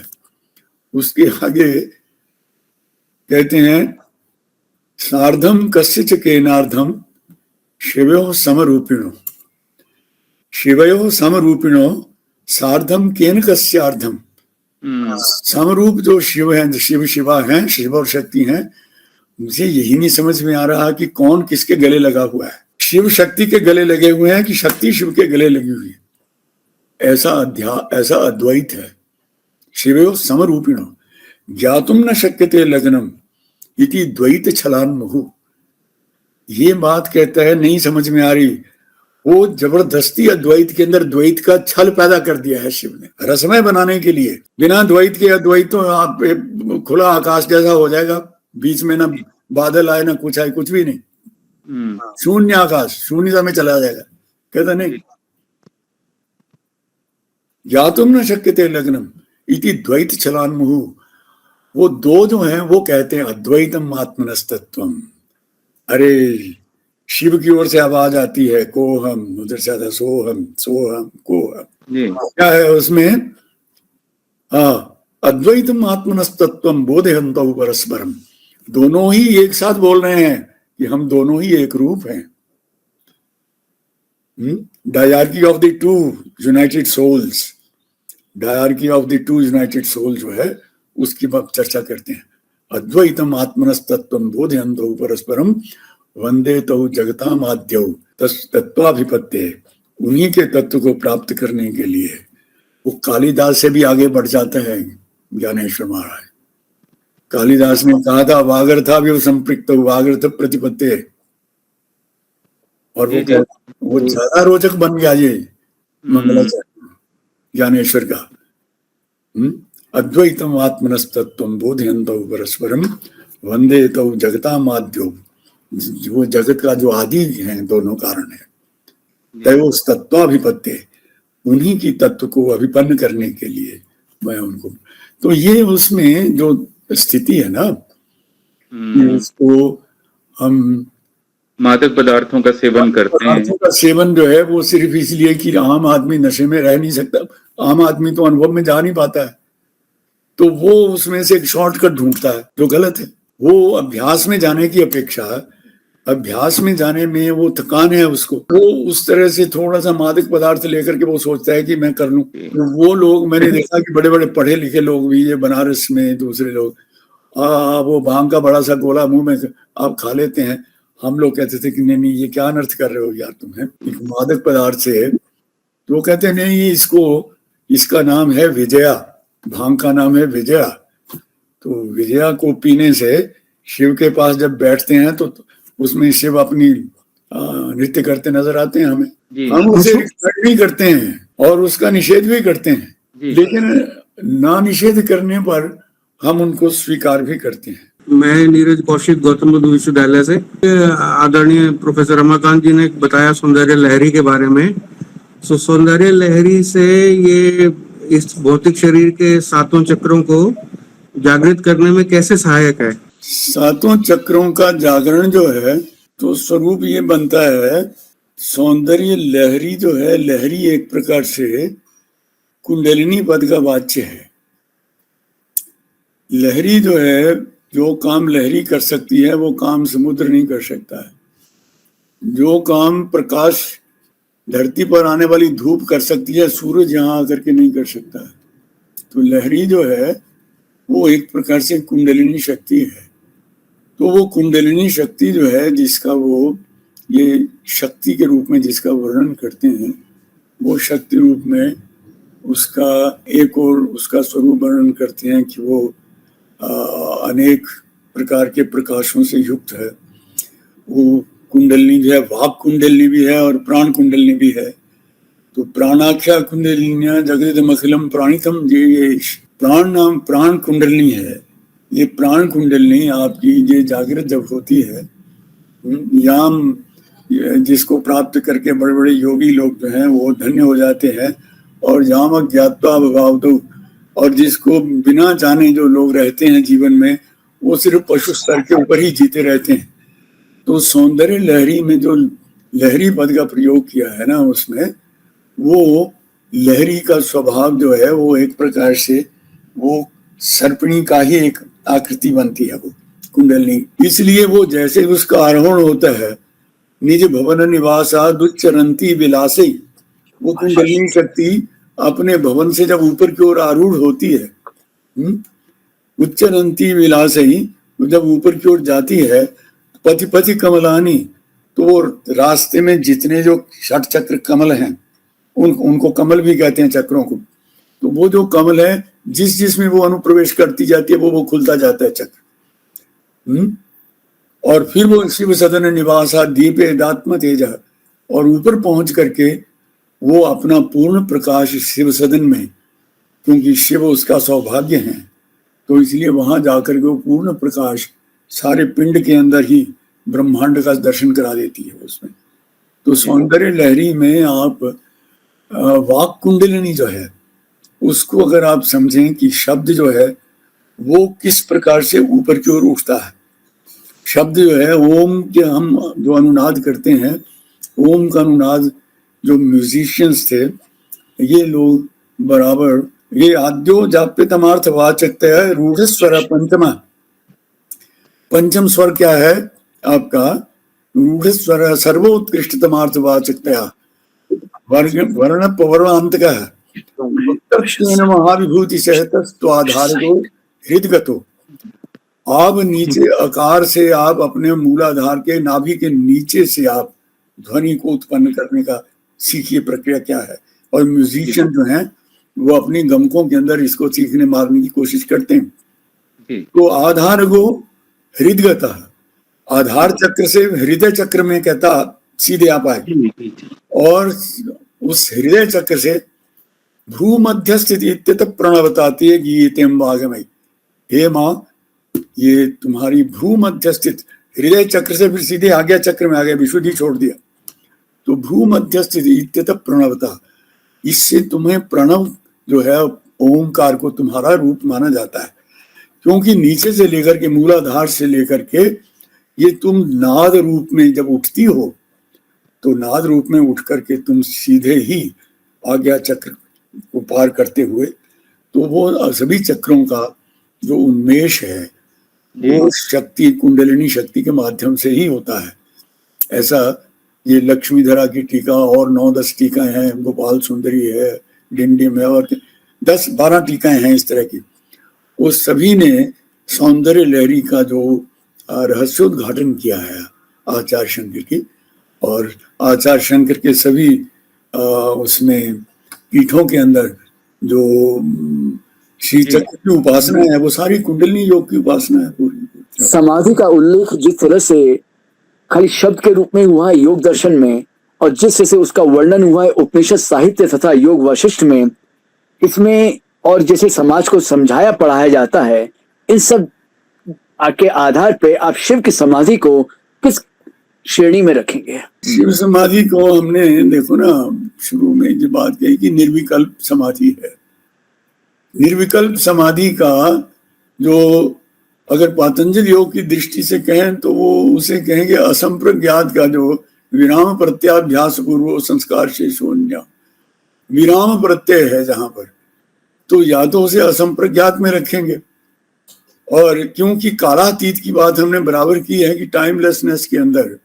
उसके आगे कहते हैं सार्धम कस्यच केनार्धम शिवयो समरूपिणो, शिवयो समरूपिणो सार्धम केन कस्यार्धम। समरूप जो शिव हैं, शिव शिवा हैं, शिव और शक्ति हैं, मुझे यही नहीं समझ में आ रहा कि कौन किसके गले लगा हुआ है। शिव शक्ति के गले लगे हुए हैं कि शक्ति शिव के गले लगी हुई है। ऐसा अद्वैत है। शिवयो समरूपिणो ज्ञातुम न शक्यते लग्नम इति द्वैत छलान मुहु। ये बात कहता है, नहीं समझ में आ रही। वो जबरदस्ती अद्वैत के अंदर द्वैत का छल पैदा कर दिया है शिव ने, रसमय बनाने के लिए। बिना द्वैत के अद्वैत तो आप खुला आकाश जैसा हो जाएगा, बीच में ना बादल आए ना कुछ आए, कुछ भी नहीं, शून्य आकाश, शून्यता में चला जाएगा। कहता नहीं, ज्ञातुम न शक्यते लग्नम इति द्वैत छलान मुहु। वो दो जो हैं वो कहते हैं अद्वैतम आत्मनस्तत्वम। अरे शिव की ओर से आवाज आती है कोहम, उधर से आता सोहम सोहम कोहम। क्या है उसमें? अद्वैतम आत्मनस्तत्वम बोधयन्तौ परस्परम। दोनों ही एक साथ बोल रहे हैं कि हम दोनों ही एक रूप हैं। Diarchy of the two united souls, diarchy of the two united soul जो है उसकी बात चर्चा करते हैं। अद्वैतम आत्मनस्तत्वम बोधयन्तौ परस्परम वंदे तो जगताम आद्यौ तत्वाभिपत्ते। उन्हीं के तत्व को प्राप्त करने के लिए वो कालिदास से भी आगे बढ़ जाता है ज्ञानेश्वर महाराज। कालिदास ने कहा था वागर्था भी संपृक्त वागर्थ प्रतिपत्ते, और वो ज्यादा रोचक बन गया ये मंगलाचरण ज्ञानेश्वर का। अद्वैतम आत्मनस्तत्वम बोधयन्तौ परस्परम वंदे तो जगताम आद्यौ। वो जगत का जो आदि है, दोनों कारण है, तयोस् तत्वाभिपत्ते, उन्हीं की तत्व को अभिपन्न करने के लिए मैं उनको। तो ये उसमें जो स्थिति है ना, उसको हम मादक पदार्थों का सेवन करते हैं। पदार्थों का सेवन जो है वो सिर्फ इसलिए कि आम आदमी नशे में रह नहीं सकता, आम आदमी तो अनुभव में जा नहीं पाता है, तो वो उसमें से एक शॉर्टकट ढूंढता है जो गलत है। वो अभ्यास में जाने की अपेक्षा, अभ्यास में जाने में वो थकान है उसको, वो उस तरह से थोड़ा सा मादक पदार्थ लेकर के वो सोचता है कि मैं कर लूं। वो लोग मैंने देखा कि बड़े बड़े पढ़े लिखे लोग भी, ये बनारस में दूसरे लोग, वो भांग का बड़ा सा गोला मुंह में आप खा लेते हैं। हम लोग कहते थे कि नहीं ये क्या अनर्थ कर रहे हो यार तुम्हें मादक पदार्थ से। तो वो कहते नहीं इसका नाम है विजया, भांग का नाम है विजया। तो विजया को पीने से शिव के पास जब बैठते हैं तो उसमें शिव अपनी नृत्य करते नजर आते हैं हमें। हम उसे रिस्पेक्ट भी करते हैं और उसका निषेध भी करते हैं, लेकिन ना निषेध करने पर हम उनको स्वीकार भी करते हैं। मैं नीरज कौशिक, गौतम बुद्ध विश्वविद्यालय से। आदरणीय प्रोफेसर रमाकांत जी ने बताया सौंदर्य लहरी के बारे में। तो सौंदर्य लहरी से ये इस भौतिक शरीर के सातों चक्रों को जागृत करने में कैसे सहायक है? सातों चक्रों का जागरण जो है तो स्वरूप ये बनता है, सौंदर्य लहरी जो है, लहरी एक प्रकार से कुंडलिनी पद का वाच्य है। लहरी जो है, जो काम लहरी कर सकती है वो काम समुद्र नहीं कर सकता है। जो काम प्रकाश धरती पर आने वाली धूप कर सकती है, सूरज यहाँ आकर के नहीं कर सकता है। तो लहरी जो है वो एक प्रकार से कुंडलिनी शक्ति है। तो वो कुंडलिनी शक्ति जो है, जिसका वो ये शक्ति के रूप में जिसका वर्णन करते हैं, वो शक्ति रूप में उसका एक और उसका स्वरूप वर्णन करते हैं कि वो अनेक प्रकार के प्रकाशों से युक्त है। वो कुंडलिनी जो है, वाक कुंडलिनी भी है और प्राण कुंडलिनी भी है। तो प्राणाख्या कुंडलिनी जगदिदमखिलम प्राणितम, ये प्राण नाम प्राण कुंडलिनी है, ये प्राण कुंडलनी आपकी ये जागृत जब होती है, याम जिसको प्राप्त करके बड़े बड़े योगी लोग जो हैं वो धन्य हो जाते हैं, और याम ज्ञात्वा भगावतु, और जिसको बिना जाने जो लोग रहते हैं जीवन में, वो सिर्फ पशु स्तर के ऊपर ही जीते रहते हैं। तो सौंदर्य लहरी में जो लहरी पद का प्रयोग किया है ना, उसमें वो लहरी का स्वभाव जो है वो एक प्रकार से वो सर्पणी का ही एक आकृति बनती है वो कुंडलनी। इसलिए वो जैसे उसका आरोहण होता है, निज भवन निवासा दुच्चरंती विलासी, वो कुंडलिनी शक्ति अपने भवन से जब ऊपर की ओर आरूढ़ होती है, उच्चरंती विलासी, जब ऊपर की ओर जाती है, पति पति कमलानी, तो वो रास्ते में जितने जो षट चक्र कमल हैं उनको कमल भी कहते हैं, चक्रों को। तो वो जो कमल है जिस जिसमें वो अनुप्रवेश करती जाती है वो खुलता जाता है चक्र। और फिर वो शिव सदन निवासा दीपे दात्म तेज, और ऊपर पहुंच करके वो अपना पूर्ण प्रकाश शिव सदन में, क्योंकि शिव उसका सौभाग्य है, तो इसलिए वहां जाकर के वो पूर्ण प्रकाश सारे पिंड के अंदर ही ब्रह्मांड का दर्शन करा देती है उसमें। तो सौंदर्य लहरी में आप वाक कुंडलिनी जो है उसको अगर आप समझें कि शब्द जो है वो किस प्रकार से ऊपर की ओर उठता है। शब्द जो है ओम के हम जो अनुनाद करते हैं, ओम का अनुनाद जो म्यूजिशियंस थे ये लोग बराबर, ये आद्यो जाप्य तमार्थ वाचकता है रूढ़ स्वर पंचमा। पंचम स्वर क्या है आपका? रूढ़ स्वर सर्वोत्कृष्ट तमार्थ वाचकता, वर्ण पवर्णांत का है। महाविभूति सहतस्त्वाधार हृदगतो, आप नीचे आकार से आप अपने मूलाधार के नाभि के नीचे से आप ध्वनि को उत्पन्न करने का सीखिए प्रक्रिया क्या है। और म्यूजिशियन जो हैं वो अपनी गमकों के अंदर इसको सीखने मारने की कोशिश करते हैं। तो आधार गो हृदगता, आधार चक्र से हृदय चक्र में कहता सीधे आप आए, और उस हृदय चक्र से भ्रू मध्य स्थिति प्रणवताती है गीते भागमयी। हे माँ, ये तुम्हारी भ्रू मध्य स्थित हृदय चक्र से फिर सीधे आज्ञा चक्र में आ गया, विशुद्धि छोड़ दिया। तो भ्रू मध्य स्थिति इत्यत प्रणवता, इससे तुम्हें प्रणव जो है ओंकार को तुम्हारा रूप माना जाता है, क्योंकि नीचे से लेकर के मूलाधार से लेकर के ये तुम नाद रूप में जब उठती हो, तो नाद रूप में उठ करके तुम सीधे ही आज्ञा चक्र को पार करते हुए, तो वो सभी चक्रों का जो उन्मेष है वो शक्ति कुंडलिनी शक्ति के माध्यम से ही होता है। ऐसा ये लक्ष्मीधरा की टीका और 9-10 टीकाएं हैं, गोपाल सुंदरी है, डिंडिम है, और 10-12 टीकाएं हैं इस तरह की। वो सभी ने सौंदर्य लहरी का जो रहस्योद्घाटन किया है आचार्य शंकर की, और आचार्य शंकर के सभी उसमें पीठों के अंदर जो श्री चक्र की उपासना है वो सारी कुंडलिनी योग की उपासना है पूरी। समाधि का उल्लेख जिस तरह से खाली शब्द के रूप में हुआ है योग दर्शन में, और जिस तरह से उसका वर्णन हुआ है उपनिषद साहित्य तथा योग वाशिष्ठ में, इसमें और जैसे समाज को समझाया पढ़ाया जाता है, इन सब के आधार पे आप शिव की समाधि को किस श्रेणी में रखेंगे? शिव समाधि को हमने देखो ना शुरू में जो बात कही कि निर्विकल्प समाधि है। निर्विकल्प समाधि का जो अगर पातंजल योग की दृष्टि से कहें तो वो उसे कहेंगे असंप्रज्ञात का जो विराम प्रत्याभ्यास पूर्व संस्कार शेषोन्या, विराम प्रत्यय है जहां पर, तो या तो उसे असंप्रज्ञात में रखेंगे, और क्योंकि कालातीत की बात हमने बराबर की है कि टाइमलेसनेस के अंदर,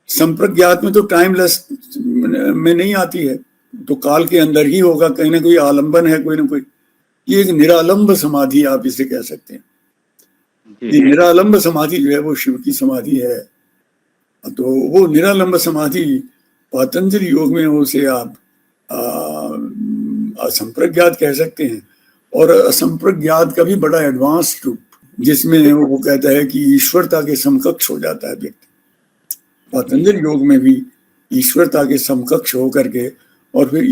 संप्रज्ञात में तो टाइमलेस में नहीं आती है, तो काल के अंदर ही होगा, कहीं ना कोई आलंबन है कोई ना कोई। ये एक निरालंब समाधि आप इसे कह सकते हैं। ये निरालंब समाधि जो है वो शिव की समाधि है। तो वो निरालंब समाधि पतंजलि योग में उसे आप असंप्रज्ञात कह सकते हैं, और असंप्रज्ञात का भी बड़ा एडवांस रूप जिसमें वो कहता है कि ईश्वरता के समकक्ष हो जाता है व्यक्ति। पतंजलि योग में भी ईश्वरता के समकक्ष होकर के और फिर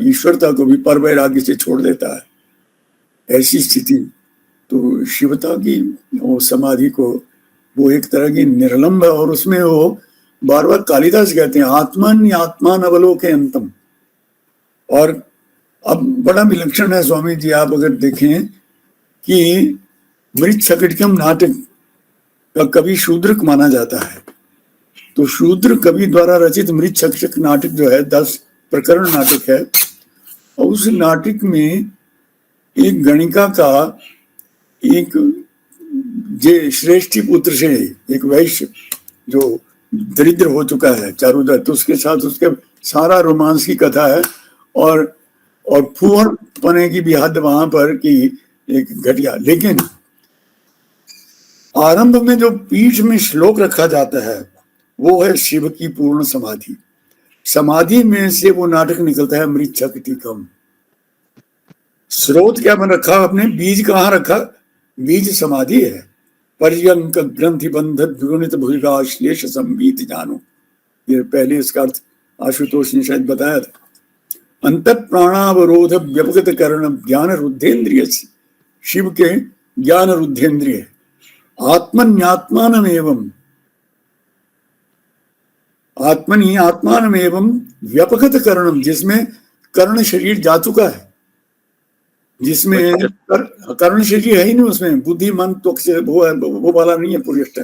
ईश्वरता को भी पर वैराग्य से छोड़ देता है, ऐसी स्थिति। तो शिवता की वो समाधि को वो एक तरह की निर्लंब है, और उसमें वो बार बार कालिदास कहते हैं आत्मन आत्मान अवलोके अंतम। और अब बड़ा विलक्षण है स्वामी जी, आप अगर देखें कि मृच्छकटिकम नाटक का कवि शूद्रक माना जाता है, तो शूद्र कवि द्वारा रचित मृच्छक नाटक जो है 10 प्रकरण नाटक है, और उस नाटक में एक गणिका का एक जे श्रेष्ठी पुत्र से एक वैश्य जो दरिद्र हो चुका है चारुदत्त, तो उसके साथ उसके सारा रोमांस की कथा है, और फुहर पने की भी हद वहां पर की एक घटिया। लेकिन आरंभ में जो पीठ में श्लोक रखा जाता है वो है शिव की पूर्ण समाधि। समाधि में से वो नाटक निकलता है मृच्छकटिकम। स्रोत क्या बन रखा आपने, बीज कहाँ रखा, बीज समाधि है। पर्यंक ग्रंथि बंध द्विगुणित भुजगाश्लेष संबीत जानो, ये पहले इसका अर्थ आशुतोष ने शायद बताया था। अंत प्राणावरोध व्यपगत करण ज्ञान रुद्धेन्द्रिय, शिव के ज्ञान रुद्धेन्द्रिय। आत्मन्यात्मानमेवं, आत्मनि आत्मानमेवं व्यपगत करणम, जिसमें कर्ण शरीर जा चुका है, जिसमें कर्ण शरीर है ही नहीं, उसमें बुद्धि मन त्वक से वो वाला नहीं है पुरुष।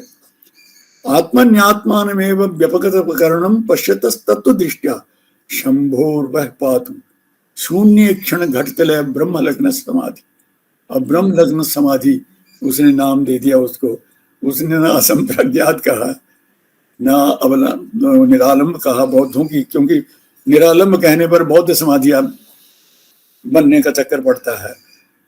आत्मन्यात्मानमेव व्यपगत करणम पश्यतस्तत्व दृष्टिया शंभोर्वह पातु शून्य क्षण घटतलय ब्रह्म लग्न समाधि। अब ब्रह्म लग्न समाधि उसने नाम दे दिया उसको। उसने ना असंप्रज्ञात कहा, ना अबला निरालंब कहा बौद्धों की, क्योंकि निरालंब कहने पर बौद्ध समाधियां बनने का चक्कर पड़ता है।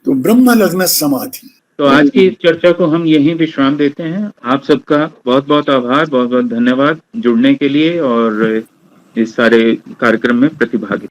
तो ब्रह्म लग्न समाधि। तो आज की इस चर्चा को हम यहीं विश्राम देते हैं। आप सबका बहुत बहुत आभार, बहुत बहुत धन्यवाद जुड़ने के लिए और इस सारे कार्यक्रम में प्रतिभागी।